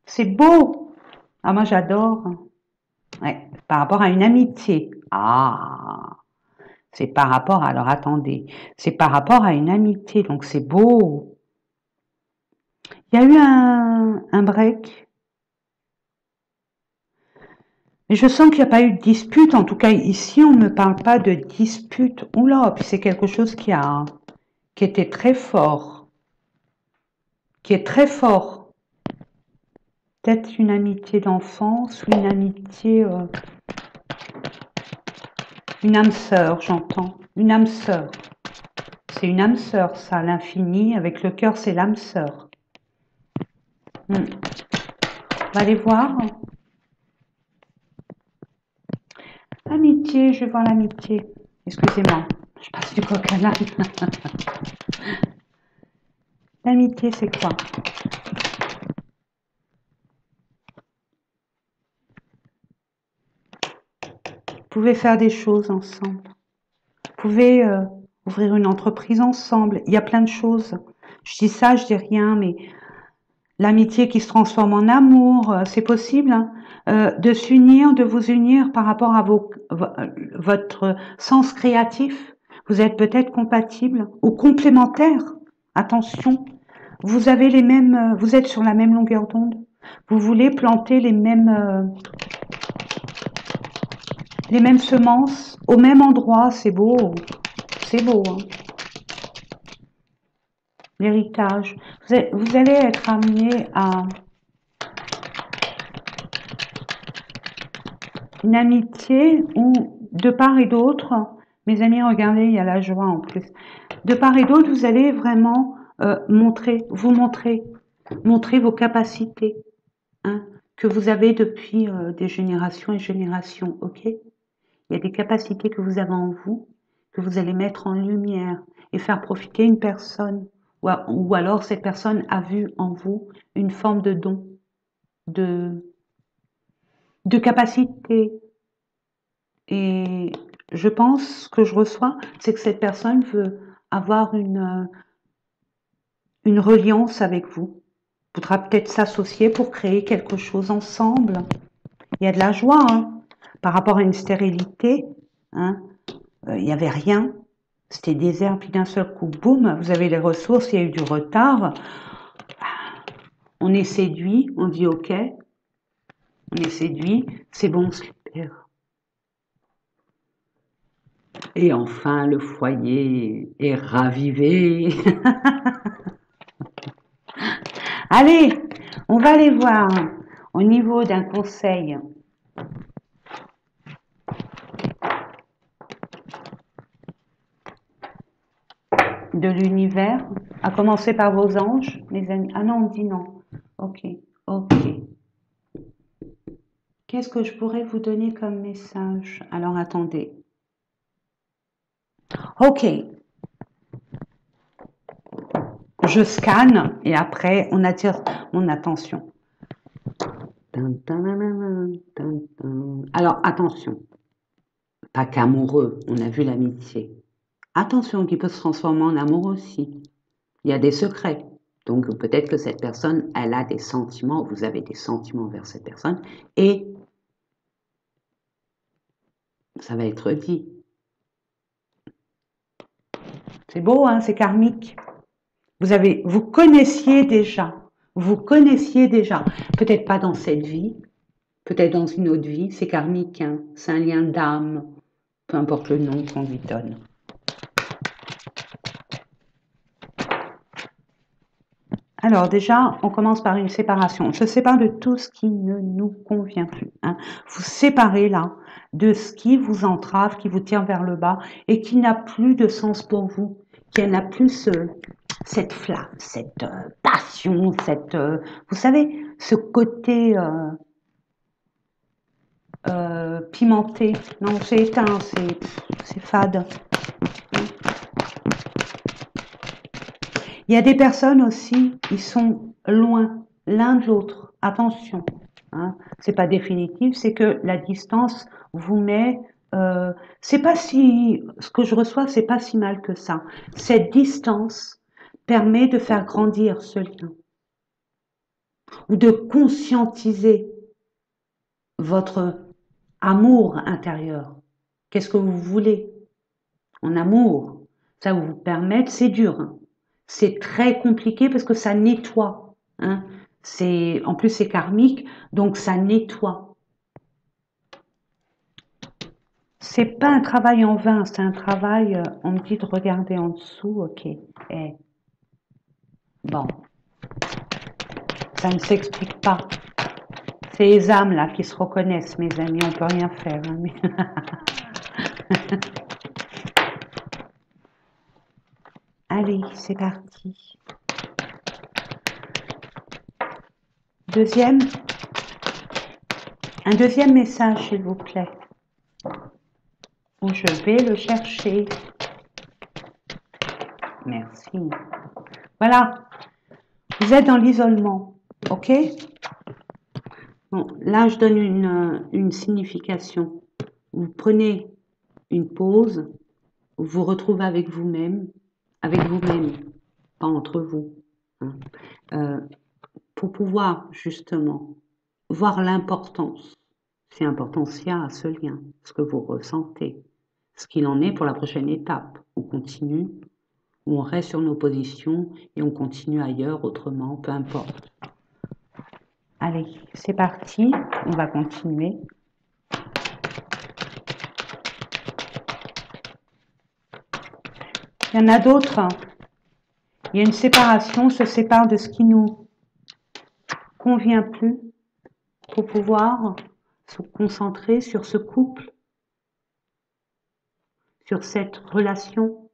C'est beau! Ah, moi j'adore. Ouais, par rapport à une amitié. Ah! C'est par rapport, alors attendez, c'est par rapport à une amitié, donc c'est beau. Il y a eu un break. Mais je sens qu'il n'y a pas eu de dispute, en tout cas ici on ne me parle pas de dispute. Oula, puis c'est quelque chose qui était très fort, qui est très fort. Peut-être une amitié d'enfance ou une amitié, une âme sœur, j'entends. Une âme sœur. C'est une âme sœur, ça, l'infini. Avec le cœur, c'est l'âme sœur. On va aller voir. Amitié, je vais voir l'amitié. Excusez-moi, je passe du coq à l'âne. L'amitié, c'est quoi? Vous pouvez faire des choses ensemble. Vous pouvez ouvrir une entreprise ensemble. Il y a plein de choses. Je dis ça, je dis rien, mais l'amitié qui se transforme en amour, c'est possible. Hein, de s'unir, de vous unir par rapport à votre sens créatif. Vous êtes peut-être compatibles ou complémentaires. Attention, vous avez les mêmes, vous êtes sur la même longueur d'onde. Vous voulez planter les mêmes semences au même endroit. C'est beau, c'est beau. Hein. L'héritage. Vous allez être amené à une amitié où, de part et d'autre, mes amis, regardez, il y a la joie en plus. De part et d'autre, vous allez vraiment montrer vos capacités hein, que vous avez depuis des générations et générations, ok? Il y a des capacités que vous avez en vous, que vous allez mettre en lumière et faire profiter une personne, ou alors cette personne a vu en vous une forme de don, de capacité. Et je pense, ce que je reçois, c'est que cette personne veut avoir une reliance avec vous. Voudra peut-être s'associer pour créer quelque chose ensemble. Il y a de la joie, hein, par rapport à une stérilité. Hein, il n'y avait rien. C'était désert, puis d'un seul coup, boum, vous avez les ressources, il y a eu du retard. On est séduit, on dit ok. On est séduit, c'est bon, on se libère. Et enfin, le foyer est ravivé. Allez, on va aller voir au niveau d'un conseil de l'univers, à commencer par vos anges, mes amis. Ah non, on dit non. Ok, ok. Qu'est-ce que je pourrais vous donner comme message? Alors attendez. Ok. Je scanne et après on attire mon attention. Alors attention. Pas qu'amoureux, on a vu l'amitié. Attention, qui peut se transformer en amour aussi. Il y a des secrets. Donc peut-être que cette personne, elle a des sentiments, vous avez des sentiments envers cette personne, et ça va être dit. C'est beau, hein, c'est karmique. Vous connaissiez déjà, peut-être pas dans cette vie, peut-être dans une autre vie, c'est karmique, hein, c'est un lien d'âme, peu importe le nom qu'on lui donne. Alors déjà, on commence par une séparation. Je sépare de tout ce qui ne nous convient plus. Hein. Vous séparez là de ce qui vous entrave, qui vous tire vers le bas et qui n'a plus de sens pour vous, qui n'a plus cette flamme, cette passion, vous savez, ce côté pimenté. Non, c'est éteint, c'est fade. Il y a des personnes aussi, ils sont loin l'un de l'autre. Attention, hein, c'est pas définitif, c'est que la distance vous met. C'est pas si, ce que je reçois, c'est pas si mal que ça. Cette distance permet de faire grandir ce lien ou de conscientiser votre amour intérieur. Qu'est-ce que vous voulez en amour? Ça vous permettre, c'est dur. Hein. C'est très compliqué parce que ça nettoie. Hein. En plus, c'est karmique, donc ça nettoie. C'est pas un travail en vain, c'est un travail, on me dit de regarder en dessous, ok. Bon, ça ne s'explique pas. C'est les âmes là qui se reconnaissent, mes amis, on peut rien faire. Hein, mais... Allez, c'est parti. Un deuxième message, s'il vous plaît. Où je vais le chercher. Merci. Voilà. Vous êtes dans l'isolement. OK? Bon, là, je donne une signification. Vous prenez une pause, vous vous retrouvez avec vous-même, pas entre vous. Hein, pour pouvoir, justement, voir l'importance, si importance il y a à ce lien, ce que vous ressentez, ce qu'il en est pour la prochaine étape. On continue, ou on reste sur nos positions et on continue ailleurs, autrement, peu importe. Allez, c'est parti, on va continuer. Il y en a d'autres. Il y a une séparation, on se sépare de ce qui nous convient plus pour pouvoir se concentrer sur ce couple, sur cette relation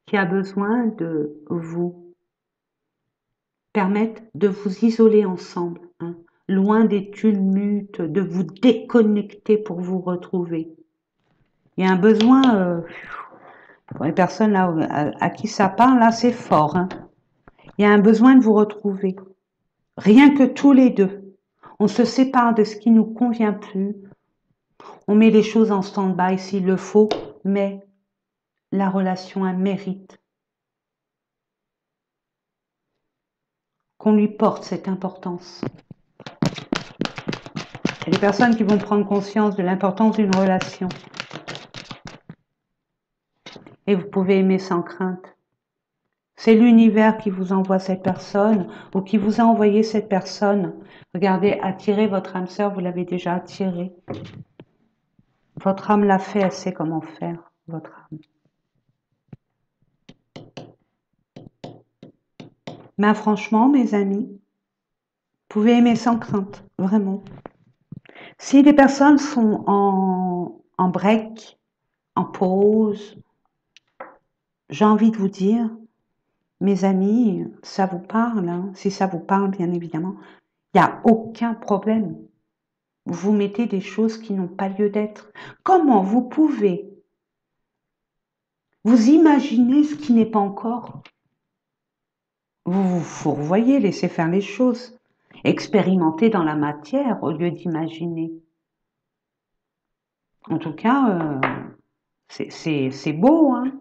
qui a besoin de vous permettre de vous isoler ensemble, hein, loin des tumultes, de vous déconnecter pour vous retrouver. Il y a un besoin, pour les personnes là à qui ça parle, là c'est fort. Hein. Il y a un besoin de vous retrouver. Rien que tous les deux. On se sépare de ce qui nous convient plus. On met les choses en stand-by s'il le faut, mais la relation a mérite qu'on lui porte cette importance. Il y a des personnes qui vont prendre conscience de l'importance d'une relation. Et vous pouvez aimer sans crainte. C'est l'univers qui vous envoie cette personne ou qui vous a envoyé cette personne. Regardez, attirez votre âme sœur, vous l'avez déjà attirée. Votre âme l'a fait, elle sait comment faire, votre âme. Mais franchement, mes amis, vous pouvez aimer sans crainte, vraiment. Si des personnes sont en break, en pause, j'ai envie de vous dire, Mes amis, ça vous parle, hein? Si ça vous parle, bien évidemment, il n'y a aucun problème. Vous mettez des choses qui n'ont pas lieu d'être. Comment vous pouvez vous imaginer ce qui n'est pas encore? Vous vous fourvoyez, laissez faire les choses. Expérimentez dans la matière au lieu d'imaginer. En tout cas, c'est beau, hein?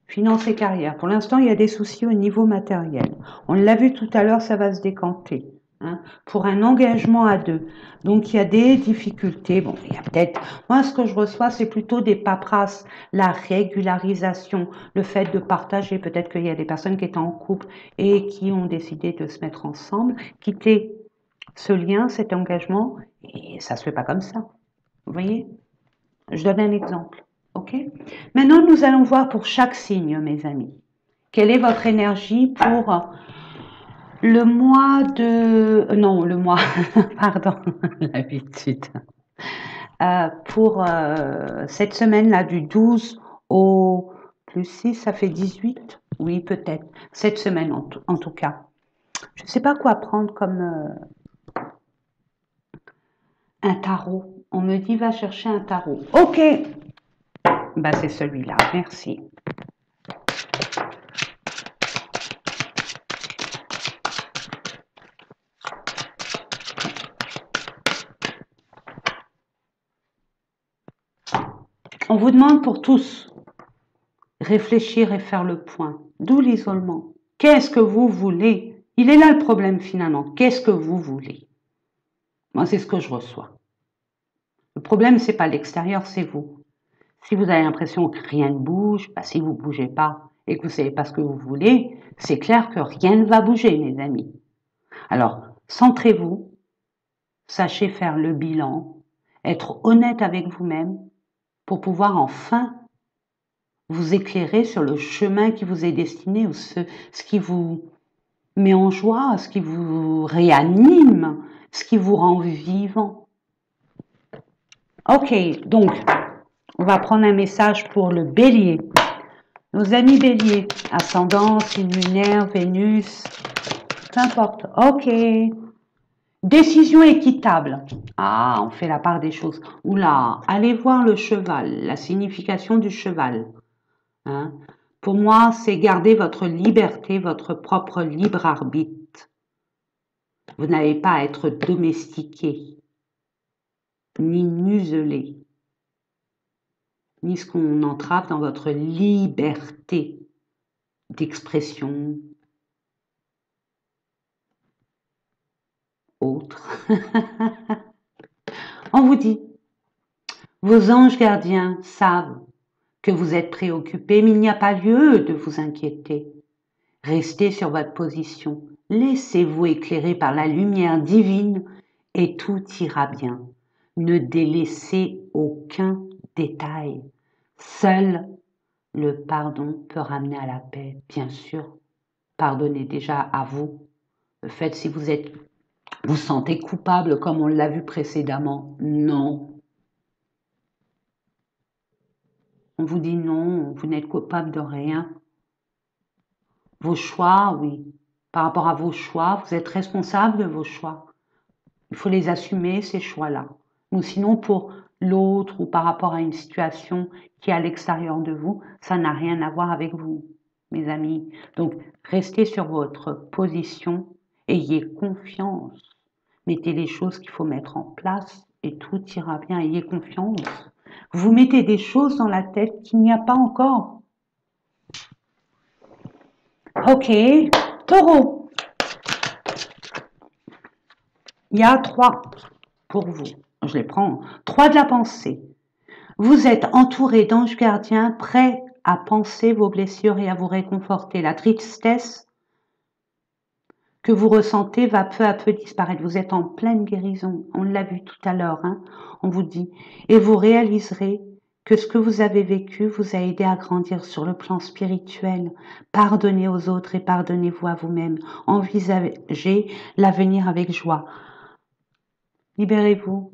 Finance et carrière. Pour l'instant, il y a des soucis au niveau matériel. On l'a vu tout à l'heure, ça va se décanter. Hein, pour un engagement à deux. Donc, il y a des difficultés. Bon, il y a peut-être... Moi, ce que je reçois, c'est plutôt des paperasses, la régularisation, le fait de partager. Peut-être qu'il y a des personnes qui étaient en couple et qui ont décidé de se mettre ensemble, quitter ce lien, cet engagement, et ça se fait pas comme ça. Vous voyez? Je donne un exemple. OK? Maintenant, nous allons voir pour chaque signe, mes amis. Quelle est votre énergie pour le mois de... Non, le mois... Pardon, l'habitude. Pour cette semaine-là, du 12 au plus 6, ça fait 18? Oui, peut-être. Cette semaine, en tout cas. Je ne sais pas quoi prendre comme un tarot. On me dit, va chercher un tarot. OK. Bah, c'est celui-là. Merci. On vous demande pour tous réfléchir et faire le point. D'où l'isolement. Qu'est-ce que vous voulez? Il est là le problème finalement. Qu'est-ce que vous voulez? Moi, c'est ce que je reçois. Le problème, c'est pas l'extérieur, c'est vous. Si vous avez l'impression que rien ne bouge, bah, si vous ne bougez pas et que vous ne savez pas ce que vous voulez, c'est clair que rien ne va bouger, mes amis. Alors, centrez-vous, sachez faire le bilan, être honnête avec vous-même pour pouvoir enfin vous éclairer sur le chemin qui vous est destiné, ou ce qui vous met en joie, ce qui vous réanime, ce qui vous rend vivant. Ok, donc, on va prendre un message pour le bélier. Nos amis béliers, ascendant, signe lunaire, Vénus, peu importe. Ok. Décision équitable. Ah, on fait la part des choses. Oula, allez voir le cheval, la signification du cheval. Hein? Pour moi, c'est garder votre liberté, votre propre libre arbitre. Vous n'avez pas à être domestiqué, ni muselé, ni ce qu'on entrave dans votre liberté d'expression autre. On vous dit, vos anges gardiens savent que vous êtes préoccupé, mais il n'y a pas lieu de vous inquiéter. Restez sur votre position, laissez-vous éclairer par la lumière divine et tout ira bien. Ne délaissez aucun détail. Seul le pardon peut ramener à la paix. Bien sûr, pardonnez déjà à vous. Le fait, si vous sentez coupable comme on l'a vu précédemment, non. On vous dit non, vous n'êtes coupable de rien. Vos choix, oui. Par rapport à vos choix, vous êtes responsable de vos choix. Il faut les assumer, ces choix-là. Ou sinon, pour l'autre ou par rapport à une situation qui est à l'extérieur de vous, ça n'a rien à voir avec vous, mes amis. Donc, restez sur votre position, ayez confiance. Mettez les choses qu'il faut mettre en place et tout ira bien, ayez confiance. Vous mettez des choses dans la tête qu'il n'y a pas encore. Ok, taureau. Il y a 3 pour vous. Je les prends. 3 de la pensée. Vous êtes entouré d'anges gardiens prêts à penser vos blessures et à vous réconforter. La tristesse que vous ressentez va peu à peu disparaître. Vous êtes en pleine guérison. On l'a vu tout à l'heure. Hein. On vous dit. Et vous réaliserez que ce que vous avez vécu vous a aidé à grandir sur le plan spirituel. Pardonnez aux autres et pardonnez-vous à vous-même. Envisagez l'avenir avec joie. Libérez-vous.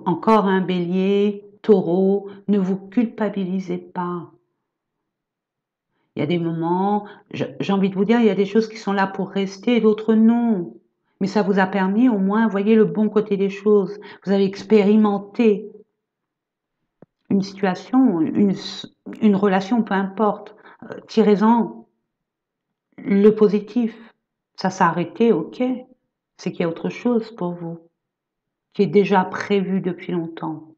Encore un bélier, taureau, ne vous culpabilisez pas. Il y a des moments, j'ai envie de vous dire, il y a des choses qui sont là pour rester et d'autres non. Mais ça vous a permis au moins, voyez le bon côté des choses. Vous avez expérimenté une situation, une relation, peu importe. Tirez-en le positif. Ça s'est arrêté, ok. C'est qu'il y a autre chose pour vous, qui est déjà prévu depuis longtemps.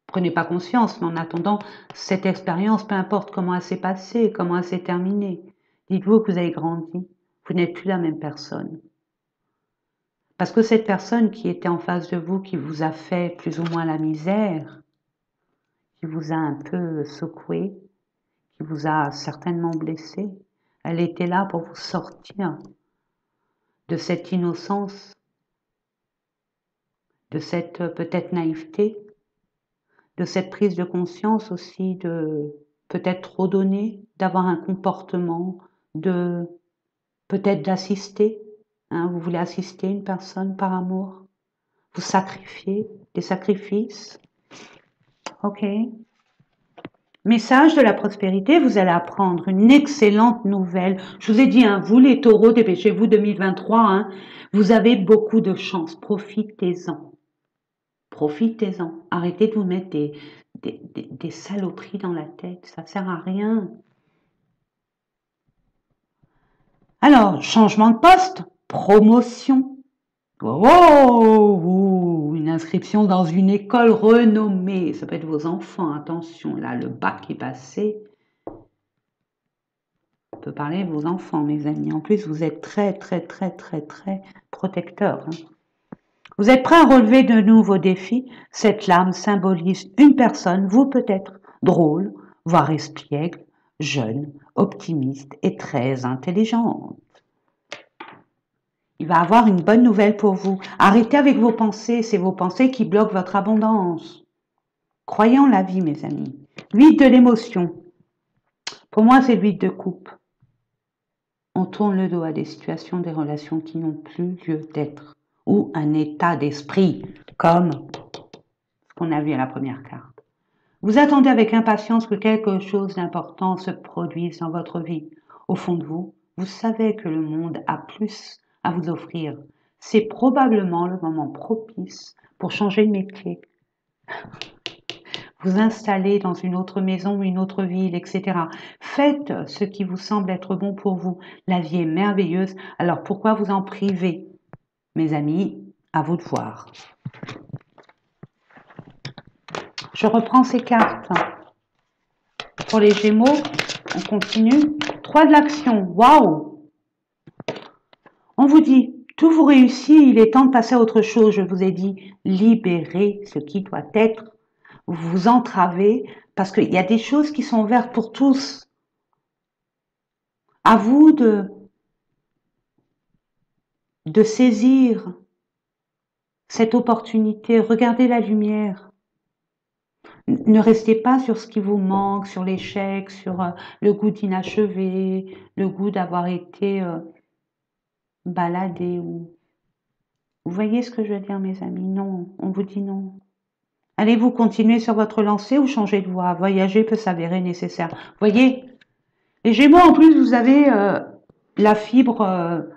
Prenez pas conscience, mais en attendant, cette expérience, peu importe comment elle s'est passée, comment elle s'est terminée, dites-vous que vous avez grandi, vous n'êtes plus la même personne. Parce que cette personne qui était en face de vous, qui vous a fait plus ou moins la misère, qui vous a un peu secoué, qui vous a certainement blessé, elle était là pour vous sortir de cette innocence, de cette peut-être naïveté, de cette prise de conscience aussi de peut-être trop donner, d'avoir un comportement, de peut-être d'assister. Hein, vous voulez assister une personne par amour, vous sacrifiez des sacrifices. Ok. Message de la prospérité, vous allez apprendre une excellente nouvelle. Je vous ai dit, hein, vous les taureaux, dépêchez-vous 2023, hein, vous avez beaucoup de chance, profitez-en. Profitez-en. Arrêtez de vous mettre des saloperies dans la tête, ça ne sert à rien. Alors, changement de poste, promotion. Oh, une inscription dans une école renommée. Ça peut être vos enfants, attention, là, le bac est passé. On peut parler de vos enfants, mes amis. En plus, vous êtes très protecteurs. Hein. Vous êtes prêts à relever de nouveaux défis. Cette lame symbolise une personne, vous peut-être, drôle, voire espiègle, jeune, optimiste et très intelligente. Il va avoir une bonne nouvelle pour vous. Arrêtez avec vos pensées, c'est vos pensées qui bloquent votre abondance. Croyez en la vie, mes amis. 8 de l'émotion. Pour moi, c'est 8 de coupe. On tourne le dos à des situations, des relations qui n'ont plus lieu d'être. Ou un état d'esprit, comme ce qu'on a vu à la première carte. Vous attendez avec impatience que quelque chose d'important se produise dans votre vie. Au fond de vous, vous savez que le monde a plus à vous offrir. C'est probablement le moment propice pour changer de métier, vous installer dans une autre maison, une autre ville, etc. Faites ce qui vous semble être bon pour vous. La vie est merveilleuse, alors pourquoi vous en priver? Mes amis, à vous de voir. Je reprends ces cartes. Pour les Gémeaux, on continue. 3 de l'action. Waouh! On vous dit, tout vous réussit, il est temps de passer à autre chose. Je vous ai dit, libérez ce qui doit être. Vous vous entravez parce qu'il y a des choses qui sont ouvertes pour tous. À vous de saisir cette opportunité. Regardez la lumière. Ne restez pas sur ce qui vous manque, sur l'échec, sur le goût d'inachevé, le goût d'avoir été baladé. Ou... Vous voyez ce que je veux dire, mes amis? Non, on vous dit non. Allez-vous continuer sur votre lancée ou changer de voie? Voyager peut s'avérer nécessaire. Voyez, les Gémeaux, en plus, vous avez la fibre,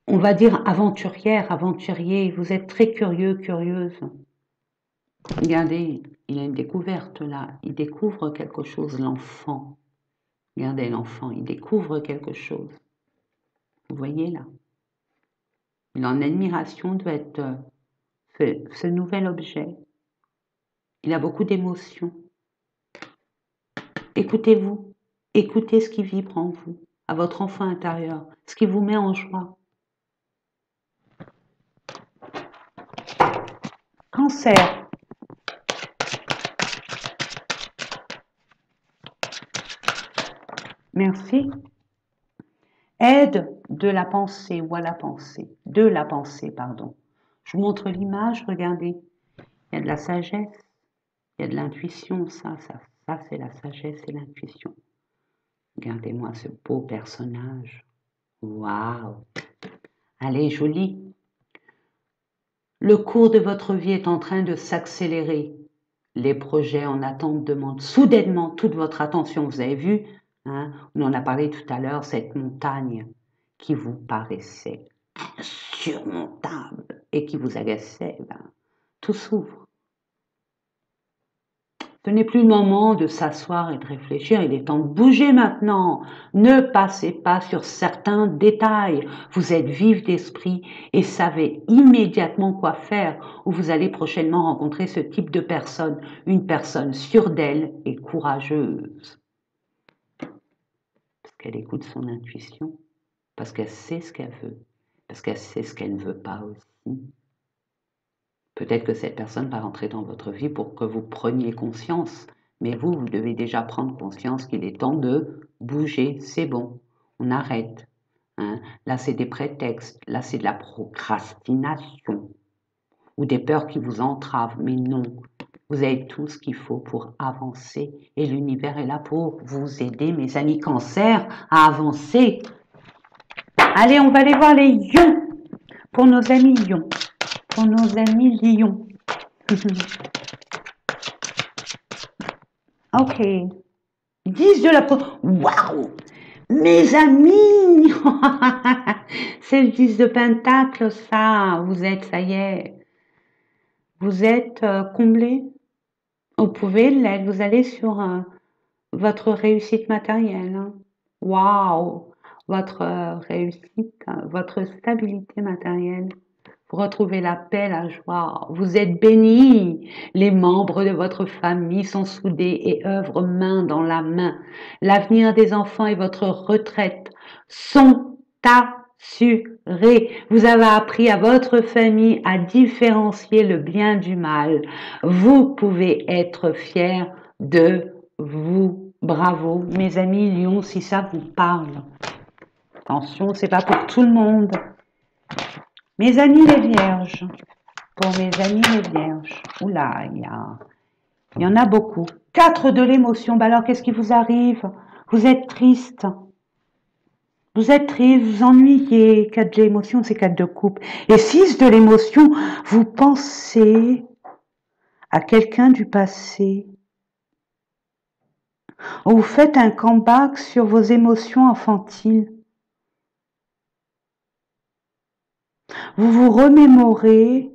on va dire aventurière, aventurier. Vous êtes très curieux, curieuse. Regardez, il a une découverte là. Il découvre quelque chose, l'enfant. Regardez l'enfant, il découvre quelque chose. Vous voyez là? Il est en admiration de ce nouvel objet. Il a beaucoup d'émotions. Écoutez-vous. Écoutez ce qui vibre en vous, à votre enfant intérieur, ce qui vous met en joie. Cancer. Merci. Aide de la pensée ou à la pensée. De la pensée, pardon. Je vous montre l'image, regardez. Il y a de la sagesse, il y a de l'intuition, ça c'est la sagesse et l'intuition. Regardez-moi ce beau personnage. Waouh! Allez, joli. Le cours de votre vie est en train de s'accélérer. Les projets en attente demandent soudainement toute votre attention. Vous avez vu, hein, on en a parlé tout à l'heure, cette montagne qui vous paraissait insurmontable et qui vous agaçait, ben, tout s'ouvre. Ce n'est plus le moment de s'asseoir et de réfléchir, il est temps de bouger maintenant. Ne passez pas sur certains détails. Vous êtes vif d'esprit et savez immédiatement quoi faire, ou vous allez prochainement rencontrer ce type de personne, une personne sûre d'elle et courageuse. Parce qu'elle écoute son intuition, parce qu'elle sait ce qu'elle veut, parce qu'elle sait ce qu'elle ne veut pas aussi. Peut-être que cette personne va rentrer dans votre vie pour que vous preniez conscience, mais vous, vous devez déjà prendre conscience qu'il est temps de bouger, c'est bon, on arrête. Hein. Là, c'est des prétextes, là, c'est de la procrastination ou des peurs qui vous entravent, mais non, vous avez tout ce qu'il faut pour avancer et l'univers est là pour vous aider, mes amis Cancer, à avancer. Allez, on va aller voir les lions, pour nos amis lions. Pour nos amis lions. Ok. 10 de la peau. Waouh! Mes amis! C'est le 10 de pentacle, ça. Vous êtes, ça y est. Vous êtes comblé. Vous pouvez l'être. Vous allez sur votre réussite matérielle. Hein. Waouh! Votre réussite, votre stabilité matérielle. Vous retrouvez la paix, la joie. Vous êtes bénis. Les membres de votre famille sont soudés et œuvrent main dans la main. L'avenir des enfants et votre retraite sont assurés. Vous avez appris à votre famille à différencier le bien du mal. Vous pouvez être fiers de vous. Bravo, mes amis Lions, si ça vous parle. Attention, c'est pas pour tout le monde. Mes amis les vierges, pour mes amis les vierges, oula, il y en a beaucoup. 4 de l'émotion, bah alors qu'est-ce qui vous arrive? Vous êtes triste, vous ennuyez. 4 de l'émotion, c'est 4 de coupe. Et 6 de l'émotion, vous pensez à quelqu'un du passé. Vous faites un comeback sur vos émotions enfantiles. Vous vous remémorez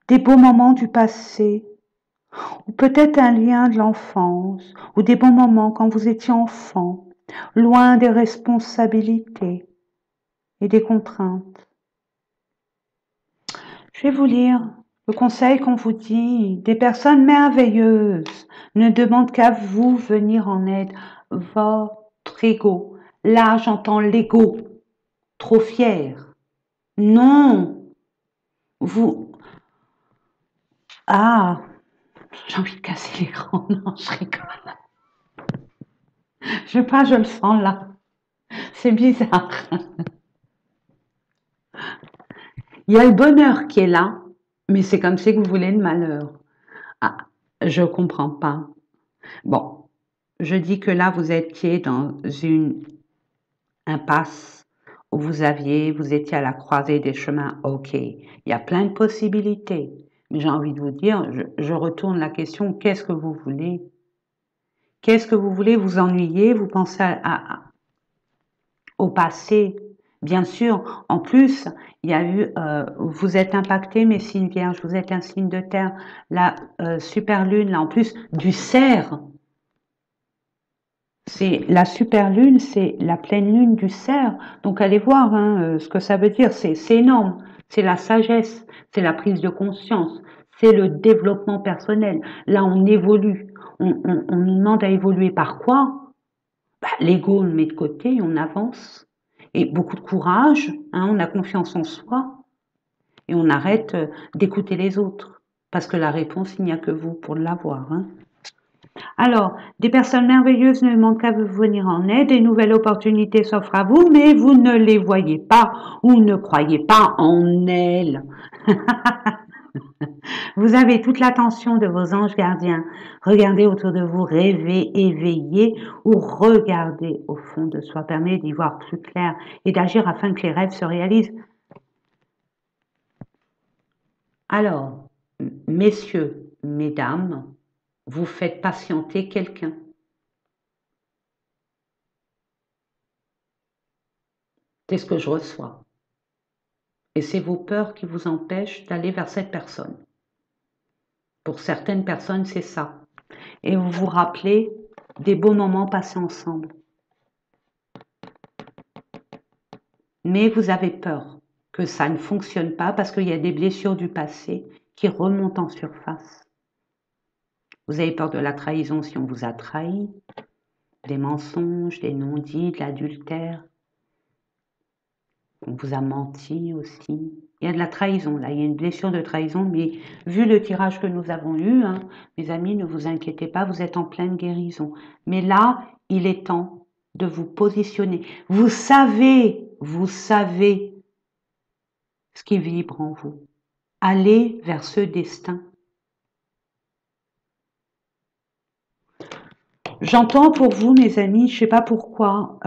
des beaux moments du passé, ou peut-être un lien de l'enfance, ou des bons moments quand vous étiez enfant, loin des responsabilités et des contraintes. Je vais vous lire le conseil qu'on vous dit. Des personnes merveilleuses ne demandent qu'à vous venir en aide. Votre ego. Là, j'entends l'ego. Trop fier. Non. Vous... Ah, j'ai envie de casser l'écran. Non, je rigole. Je sais pas, je le sens là. C'est bizarre. Il y a le bonheur qui est là, mais c'est comme si vous voulez le malheur. Ah, je comprends pas. Bon, je dis que là, vous étiez dans une impasse où vous étiez à la croisée des chemins. Ok, il y a plein de possibilités. Mais j'ai envie de vous dire, je retourne la question, qu'est-ce que vous voulez? Qu'est-ce que vous voulez? Vous ennuyer? Vous pensez au passé? Bien sûr, en plus, il y a eu, vous êtes impacté, mes signes vierges, vous êtes un signe de terre, la super lune, là, en plus, du cerf. C'est la super lune, c'est la pleine lune du cerf. Donc allez voir hein, ce que ça veut dire. C'est énorme. C'est la sagesse, c'est la prise de conscience, c'est le développement personnel. Là, on évolue. On nous demande à évoluer par quoi? Bah, l'ego, on le met de côté et on avance. Et beaucoup de courage, hein, on a confiance en soi et on arrête d'écouter les autres. Parce que la réponse, il n'y a que vous pour l'avoir. Hein. Alors, des personnes merveilleuses ne demandent qu'à vous venir en aide, des nouvelles opportunités s'offrent à vous, mais vous ne les voyez pas ou ne croyez pas en elles. Vous avez toute l'attention de vos anges gardiens. Regardez autour de vous, rêvez, éveillez ou regardez au fond de soi. Permet d'y voir plus clair et d'agir afin que les rêves se réalisent. Alors, messieurs, mesdames, vous faites patienter quelqu'un. C'est ce que je reçois. Et c'est vos peurs qui vous empêchent d'aller vers cette personne. Pour certaines personnes, c'est ça. Et vous vous rappelez des beaux moments passés ensemble. Mais vous avez peur que ça ne fonctionne pas parce qu'il y a des blessures du passé qui remontent en surface. Vous avez peur de la trahison si on vous a trahi, des mensonges, des non-dits, de l'adultère. On vous a menti aussi. Il y a de la trahison là, il y a une blessure de trahison, mais vu le tirage que nous avons eu, hein, mes amis, ne vous inquiétez pas, vous êtes en pleine guérison. Mais là, il est temps de vous positionner. Vous savez ce qui vibre en vous. Allez vers ce destin. J'entends pour vous, mes amis, je ne sais pas pourquoi,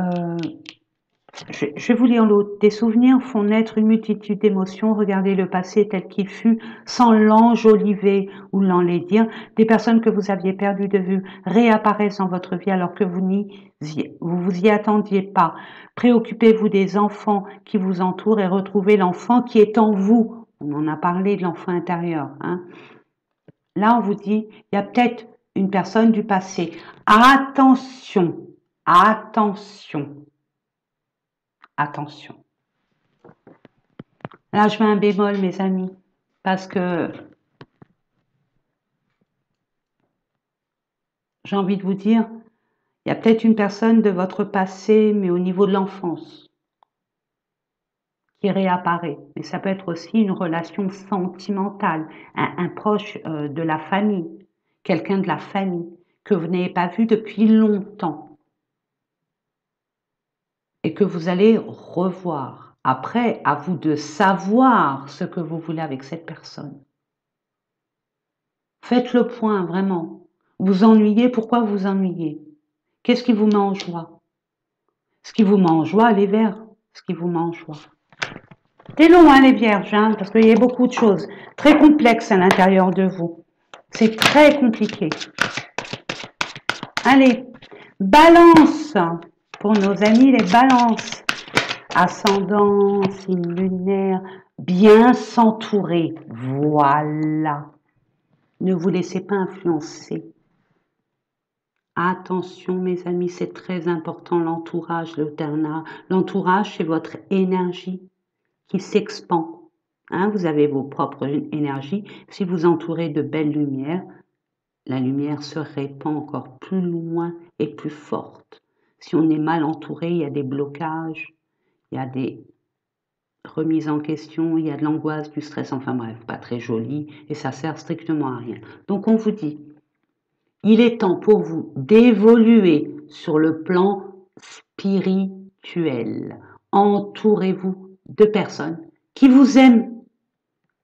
je vais vous lire l'autre. Des souvenirs font naître une multitude d'émotions. Regardez le passé tel qu'il fut, sans l'enjoliver ou l'enlaidir. Des personnes que vous aviez perdues de vue réapparaissent dans votre vie alors que vous y attendiez pas. Préoccupez-vous des enfants qui vous entourent et retrouvez l'enfant qui est en vous. On en a parlé de l'enfant intérieur. Hein. Là, on vous dit, il y a peut-être une personne du passé. Attention, attention. Attention. Là, je mets un bémol, mes amis, parce que j'ai envie de vous dire, il y a peut-être une personne de votre passé, mais au niveau de l'enfance, qui réapparaît. Mais ça peut être aussi une relation sentimentale, un proche de la famille, quelqu'un de la famille que vous n'avez pas vu depuis longtemps et que vous allez revoir. Après, à vous de savoir ce que vous voulez avec cette personne. Faites le point, vraiment. Vous ennuyez, pourquoi vous ennuyez? Qu'est-ce qui vous met en joie? Ce qui vous met en joie, les vers. Ce qui vous met en joie. C'est long, hein, les vierges, hein, parce qu'il y a beaucoup de choses très complexes à l'intérieur de vous. C'est très compliqué. Allez, balance, pour nos amis les balances. Ascendant, signe lunaire, bien s'entourer. Voilà. Ne vous laissez pas influencer. Attention, mes amis, c'est très important, l'entourage, l'entourage, c'est votre énergie qui s'expand. Hein, vous avez vos propres énergies. Si vous entourez de belles lumières, la lumière se répand encore plus loin et plus forte. Si on est mal entouré, il y a des blocages, il y a des remises en question, il y a de l'angoisse, du stress, enfin bref, pas très joli, et ça sert strictement à rien. Donc on vous dit, il est temps pour vous d'évoluer sur le plan spirituel. Entourez-vous de personnes qui vous aiment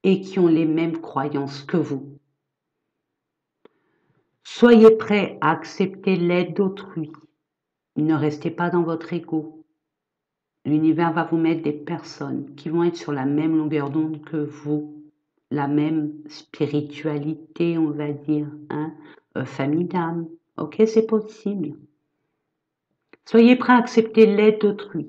et qui ont les mêmes croyances que vous. Soyez prêts à accepter l'aide d'autrui. Ne restez pas dans votre ego. L'univers va vous mettre des personnes qui vont être sur la même longueur d'onde que vous, la même spiritualité, on va dire, hein, famille d'âme. Ok, c'est possible. Soyez prêts à accepter l'aide d'autrui.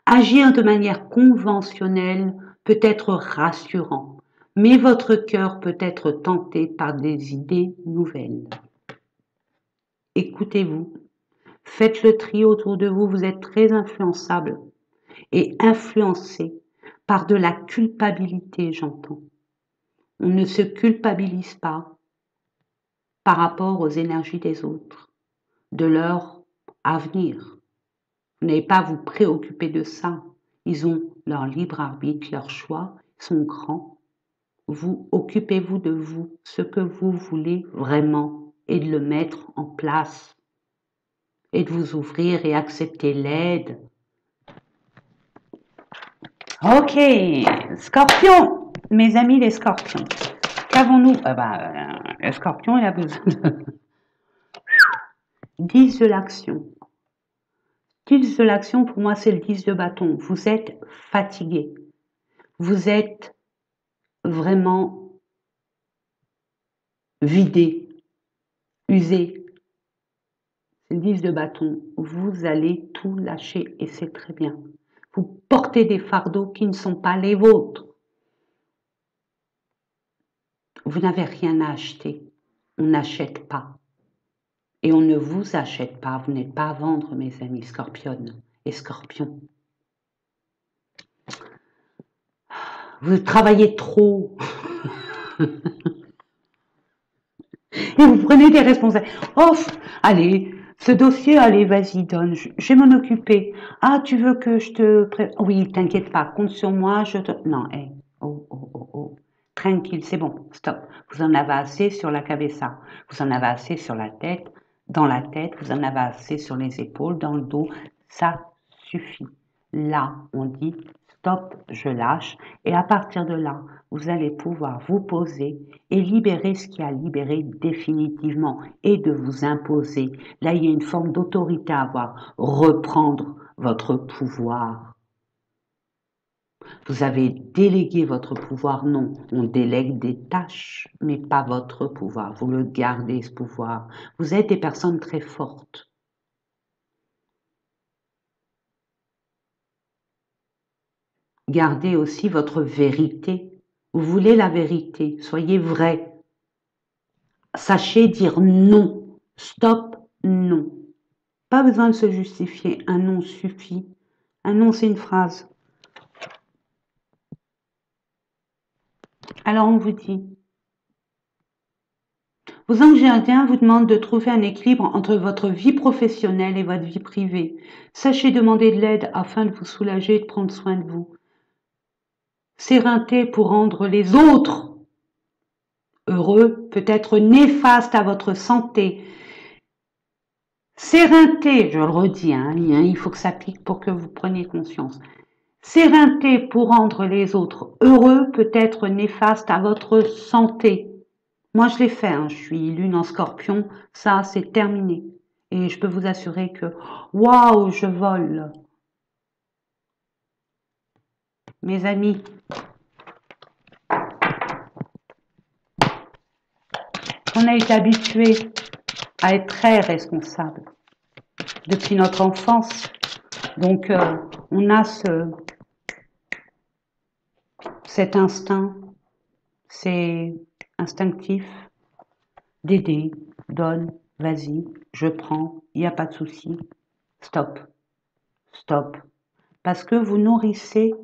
Agir de manière conventionnelle peut être rassurant, mais votre cœur peut être tenté par des idées nouvelles. Écoutez-vous, faites le tri autour de vous, vous êtes très influençable et influencé par de la culpabilité, j'entends. On ne se culpabilise pas par rapport aux énergies des autres, de leur avenir. Vous n'avez pas à vous préoccuper de ça. Ils ont leur libre arbitre, leur choix, ils sont grands. Vous occupez-vous de vous, ce que vous voulez vraiment, et de le mettre en place, et de vous ouvrir et accepter l'aide. Ok, Scorpion, mes amis les Scorpions, qu'avons-nous? Le Scorpion, il a besoin de 10 de l'action. 10 de l'action, pour moi, c'est le 10 de bâton. Vous êtes fatigué. Vous êtes vraiment vidé. usé, c'est 10 de bâton, vous allez tout lâcher et c'est très bien. Vous portez des fardeaux qui ne sont pas les vôtres. Vous n'avez rien à acheter. On n'achète pas. Et on ne vous achète pas. Vous n'êtes pas à vendre, mes amis scorpionnes et scorpions. Vous travaillez trop. Et vous prenez des responsabilités. Oh, allez, ce dossier, allez, vas-y, donne. Je vais m'en occuper. Ah, tu veux que je te... Oui, t'inquiète pas, compte sur moi, je te... Non, hé, oh, oh, oh, oh. Tranquille, c'est bon, stop. Vous en avez assez sur la cabessa. Vous en avez assez sur la tête, dans la tête. Vous en avez assez sur les épaules, dans le dos. Ça suffit. Là, on dit stop, je lâche. Et à partir de là, vous allez pouvoir vous poser et libérer ce qui a libéré définitivement et de vous imposer. Là, il y a une forme d'autorité à avoir. Reprendre votre pouvoir. Vous avez délégué votre pouvoir, non. On délègue des tâches, mais pas votre pouvoir. Vous le gardez, ce pouvoir. Vous êtes des personnes très fortes. Gardez aussi votre vérité. Vous voulez la vérité, soyez vrai. Sachez dire non. Stop, non. Pas besoin de se justifier. Un non suffit. Un non, c'est une phrase. Alors on vous dit, vos anges gardiens vous demandent de trouver un équilibre entre votre vie professionnelle et votre vie privée. Sachez demander de l'aide afin de vous soulager et de prendre soin de vous. Sérénité pour rendre les autres heureux peut être néfaste à votre santé. Sérénité, je le redis, hein, il faut que ça pique pour que vous preniez conscience. Sérénité pour rendre les autres heureux peut être néfaste à votre santé. Moi, je l'ai fait, hein, je suis lune en scorpion, ça, c'est terminé. Et je peux vous assurer que, waouh, je vole. Mes amis, on a été habitués à être très responsables depuis notre enfance. Donc, on a cet instinct, c'est instinctif, d'aider, donne, vas-y, je prends, il n'y a pas de souci, stop, stop. Parce que vous nourrissez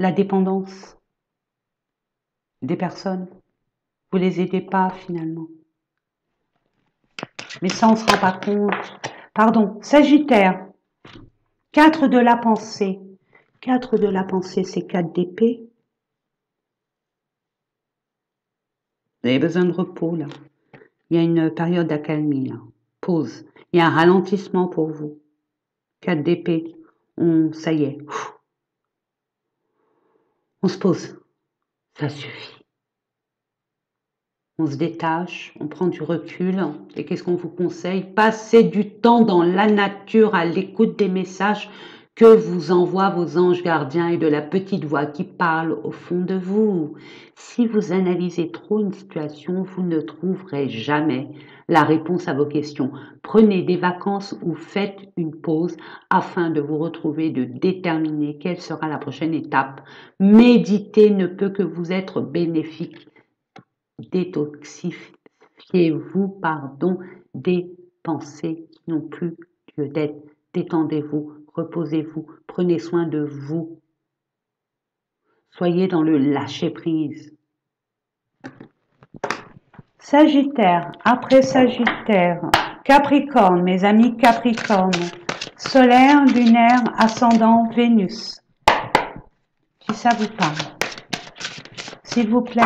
la dépendance des personnes. Vous les aidez pas finalement. Mais ça, on ne se rend pas compte. Pardon, Sagittaire, 4 de la pensée. 4 de la pensée, c'est 4 d'épée. Vous avez besoin de repos là. Il y a une période d'accalmie là. Pause. Il y a un ralentissement pour vous. 4 d'épée. Ça y est. On se pose. Ça suffit. On se détache, on prend du recul. Et qu'est-ce qu'on vous conseille? Passez du temps dans la nature à l'écoute des messages que vous envoient vos anges gardiens et de la petite voix qui parle au fond de vous. Si vous analysez trop une situation, vous ne trouverez jamais la réponse à vos questions. Prenez des vacances ou faites une pause afin de vous retrouver, de déterminer quelle sera la prochaine étape. Méditer ne peut que vous être bénéfique. Détoxifiez-vous, des pensées qui n'ont plus lieu d'être. Détendez-vous, reposez-vous, prenez soin de vous. Soyez dans le lâcher-prise. Sagittaire, après Sagittaire, Capricorne, mes amis Capricorne, solaire, lunaire, ascendant, Vénus. Si ça vous parle, s'il vous plaît,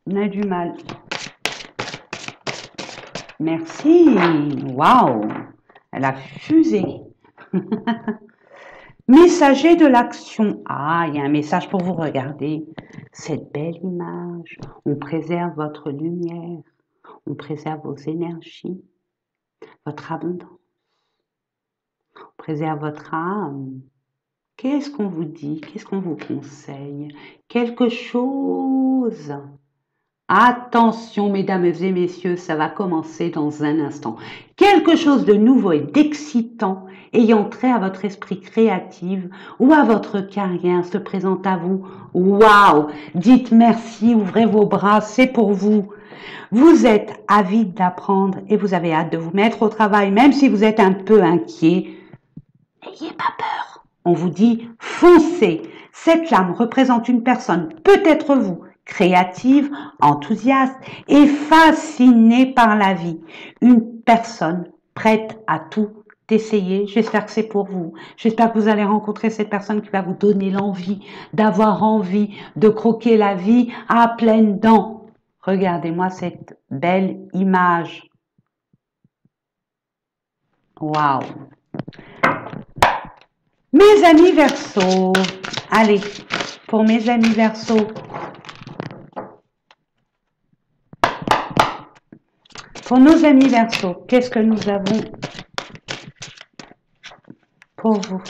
on a du mal. Merci, waouh, elle a fusé. Messager de l'action. Ah, il y a un message pour vous. Regardez cette belle image. On préserve votre lumière. On préserve vos énergies, votre abondance. On préserve votre âme. Qu'est-ce qu'on vous dit? Qu'est-ce qu'on vous conseille? Quelque chose Attention, mesdames et messieurs, ça va commencer dans un instant. Quelque chose de nouveau et d'excitant ayant trait à votre esprit créatif ou à votre carrière se présente à vous. Waouh! Dites merci, ouvrez vos bras, c'est pour vous. Vous êtes avide d'apprendre et vous avez hâte de vous mettre au travail, même si vous êtes un peu inquiet. N'ayez pas peur. On vous dit foncez. Cette flamme représente une personne, peut-être vous, créative, enthousiaste et fascinée par la vie. Une personne prête à tout essayer. J'espère que c'est pour vous. J'espère que vous allez rencontrer cette personne qui va vous donner l'envie, d'avoir envie de croquer la vie à pleines dents. Regardez-moi cette belle image. Waouh! Mes amis Verseaux, allez, pour mes amis Verseaux, pour nos amis Verseaux, qu'est-ce que nous avons pour vous?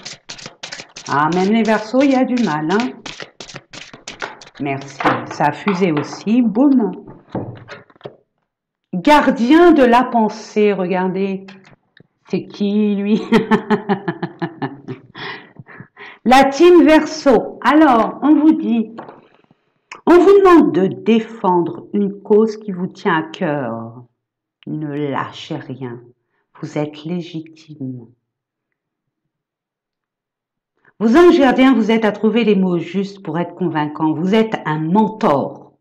Ah, même les Verseaux, il y a du mal, hein? Merci, ça a fusé aussi, boum. Gardien de la pensée, regardez, c'est qui lui? La team Verseau. Alors, on vous dit, on vous demande de défendre une cause qui vous tient à cœur. Ne lâchez rien. Vous êtes légitime. Vos anges gardiens vous aident à trouver les mots justes pour être convaincant. Vous êtes un mentor.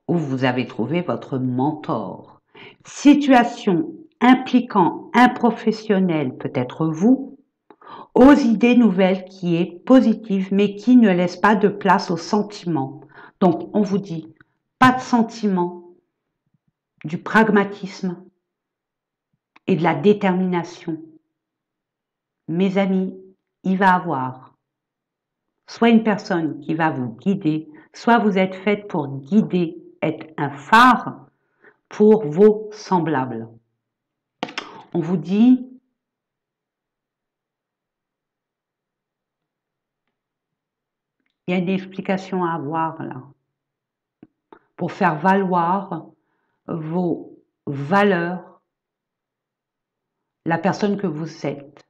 Ou vous avez trouvé votre mentor. Situation impliquant un professionnel, peut-être vous, aux idées nouvelles qui est positive, mais qui ne laisse pas de place aux sentiments. Donc, on vous dit, pas de sentiments, du pragmatisme et de la détermination. Mes amis, il va avoir soit une personne qui va vous guider, soit vous êtes faite pour guider, être un phare pour vos semblables. On vous dit, il y a une explication à avoir là, pour faire valoir vos valeurs, la personne que vous êtes.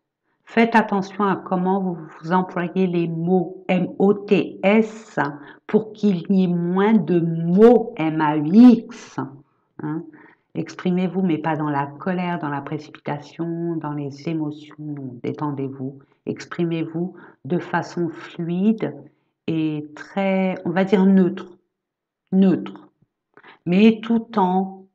Faites attention à comment vous employez les mots M-O-T-S pour qu'il y ait moins de mots M-A-U-X. Hein. Exprimez-vous, mais pas dans la colère, dans la précipitation, dans les émotions. Détendez-vous. Exprimez-vous de façon fluide et très, on va dire neutre. Neutre. Mais tout en,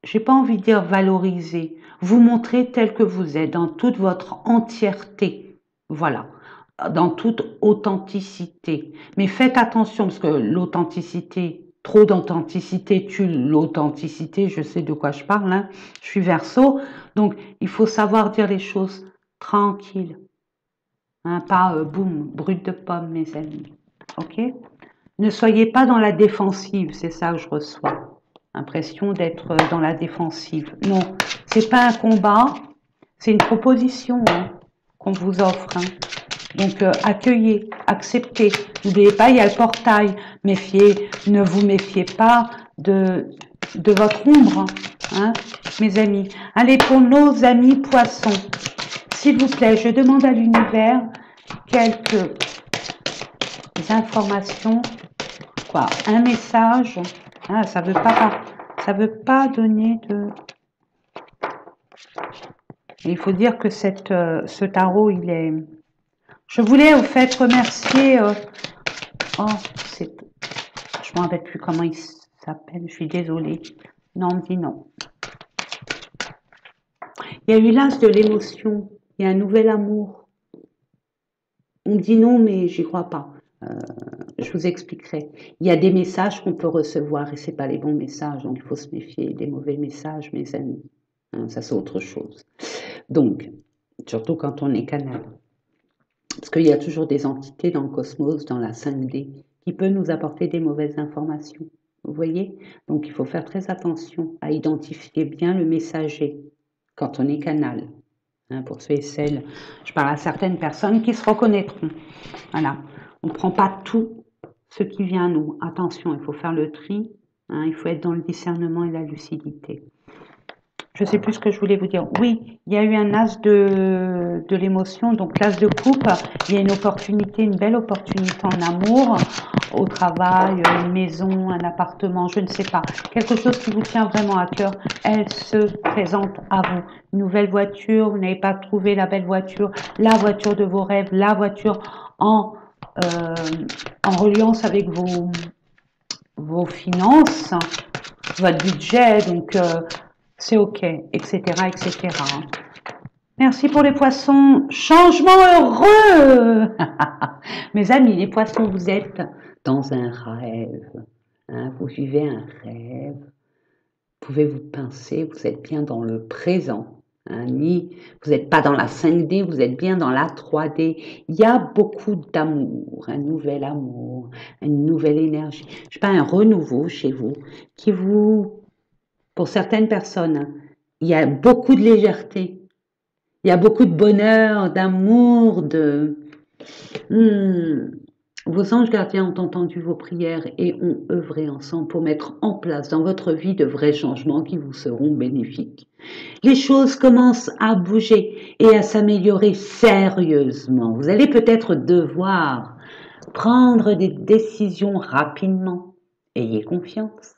j'ai pas envie de dire valoriser, vous montrer tel que vous êtes, dans toute votre entièreté, voilà, dans toute authenticité. Mais faites attention, parce que l'authenticité, trop d'authenticité tue l'authenticité, je sais de quoi je parle, hein. Je suis Verseau, donc il faut savoir dire les choses tranquilles, hein, pas boum, brut de pomme, mes amis, ok? Ne soyez pas dans la défensive, c'est ça que je reçois. Impression d'être dans la défensive. Non, c'est pas un combat, c'est une proposition, hein, qu'on vous offre. Hein. Donc accueillez, acceptez. N'oubliez pas, il y a le portail. Ne vous méfiez pas de votre ombre, hein, mes amis. Allez, pour nos amis poissons, s'il vous plaît, je demande à l'univers quelques informations. Quoi, un message. Ah, ça veut pas donner de... Il faut dire que ce tarot, il est... Je voulais au fait remercier... Oh, je ne me rappelle plus comment il s'appelle, je suis désolée. Non, on me dit non. Il y a eu l'as de l'émotion, il y a un nouvel amour. On me dit non, mais j'y crois pas. Je vous expliquerai. Il y a des messages qu'on peut recevoir et c'est pas les bons messages, donc il faut se méfier des mauvais messages, mes amis. Hein, ça, c'est autre chose. Donc, surtout quand on est canal. Parce qu'il y a toujours des entités dans le cosmos, dans la 5D, qui peuvent nous apporter des mauvaises informations. Vous voyez? Donc, il faut faire très attention à identifier bien le messager quand on est canal. Hein, pour ceux et celles, je parle à certaines personnes qui se reconnaîtront. Voilà. On ne prend pas tout ce qui vient à nous. Attention, il faut faire le tri, hein, il faut être dans le discernement et la lucidité. Je ne sais plus ce que je voulais vous dire. Oui, il y a eu un as de l'émotion, donc l'as de coupe. Il y a une opportunité, une belle opportunité en amour, au travail, une maison, un appartement, je ne sais pas. Quelque chose qui vous tient vraiment à cœur, elle se présente à vous. Une nouvelle voiture, vous n'avez pas trouvé la belle voiture, la voiture de vos rêves, la voiture en reliance avec vos finances, votre budget, donc c'est ok, etc., etc. Merci pour les poissons. Changement heureux. Mes amis, les poissons, vous êtes dans un rêve. Hein, vous vivez un rêve. Vous pouvez vous pincer, vous êtes bien dans le présent. Hein, vous n'êtes pas dans la 5D, vous êtes bien dans la 3D. Il y a beaucoup d'amour, un nouvel amour, une nouvelle énergie. Je ne sais pas, un renouveau chez vous qui vous, pour certaines personnes, il y a beaucoup de légèreté. Il y a beaucoup de bonheur, d'amour, Vos anges gardiens ont entendu vos prières et ont œuvré ensemble pour mettre en place dans votre vie de vrais changements qui vous seront bénéfiques. Les choses commencent à bouger et à s'améliorer sérieusement. Vous allez peut-être devoir prendre des décisions rapidement. Ayez confiance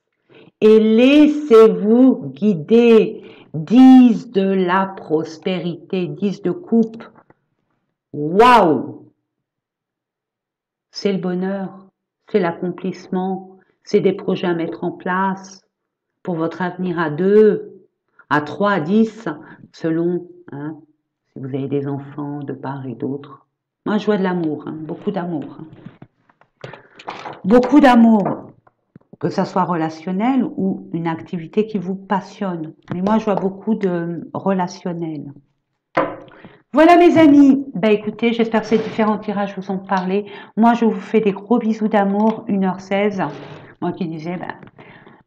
et laissez-vous guider. 10 de la prospérité, 10 de coupe. Waouh! C'est le bonheur, c'est l'accomplissement, c'est des projets à mettre en place pour votre avenir à 2, à 3, à 10, selon hein, si vous avez des enfants de part et d'autre. Moi, je vois de l'amour, hein, beaucoup d'amour. Beaucoup d'amour, que ça soit relationnel ou une activité qui vous passionne. Mais moi, je vois beaucoup de relationnel. Voilà mes amis, bah écoutez, j'espère que ces différents tirages vous ont parlé. Moi, je vous fais des gros bisous d'amour, 1h16. Moi qui disais, bah,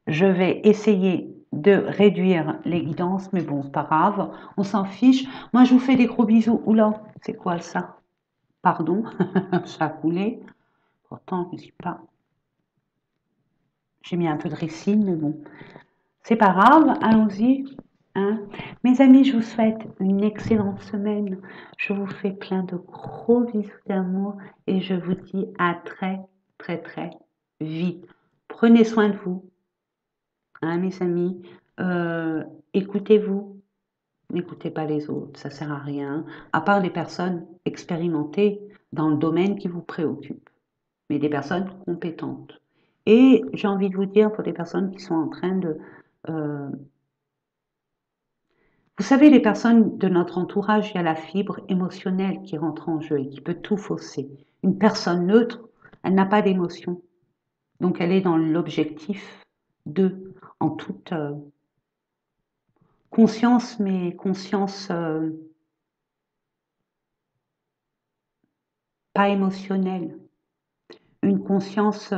je vais essayer de réduire les guidances, mais bon, c'est pas grave, on s'en fiche. Moi, je vous fais des gros bisous. Oula, c'est quoi ça? Pardon, ça a coulé. Pourtant, je ne suis pas... J'ai mis un peu de ricine, mais bon. C'est pas grave, allons-y. Hein. Mes amis, je vous souhaite une excellente semaine. Je vous fais plein de gros bisous d'amour et je vous dis à très, très, très vite. Prenez soin de vous, hein, mes amis. Écoutez-vous. N'écoutez pas les autres, ça sert à rien, à part des personnes expérimentées dans le domaine qui vous préoccupe, mais des personnes compétentes. Et j'ai envie de vous dire pour les personnes qui sont en train de vous savez, les personnes de notre entourage, il y a la fibre émotionnelle qui rentre en jeu et qui peut tout fausser. Une personne neutre, elle n'a pas d'émotion. Donc elle est dans l'objectif de, en toute conscience, mais conscience pas émotionnelle. Une conscience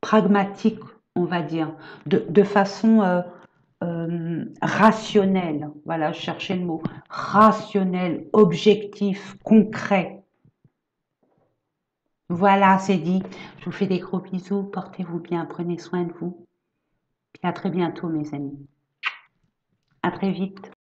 pragmatique, on va dire, de façon rationnel, voilà, je cherchais le mot, rationnel, objectif, concret. Voilà, c'est dit. Je vous fais des gros bisous, portez-vous bien, prenez soin de vous. Puis à très bientôt, mes amis. À très vite.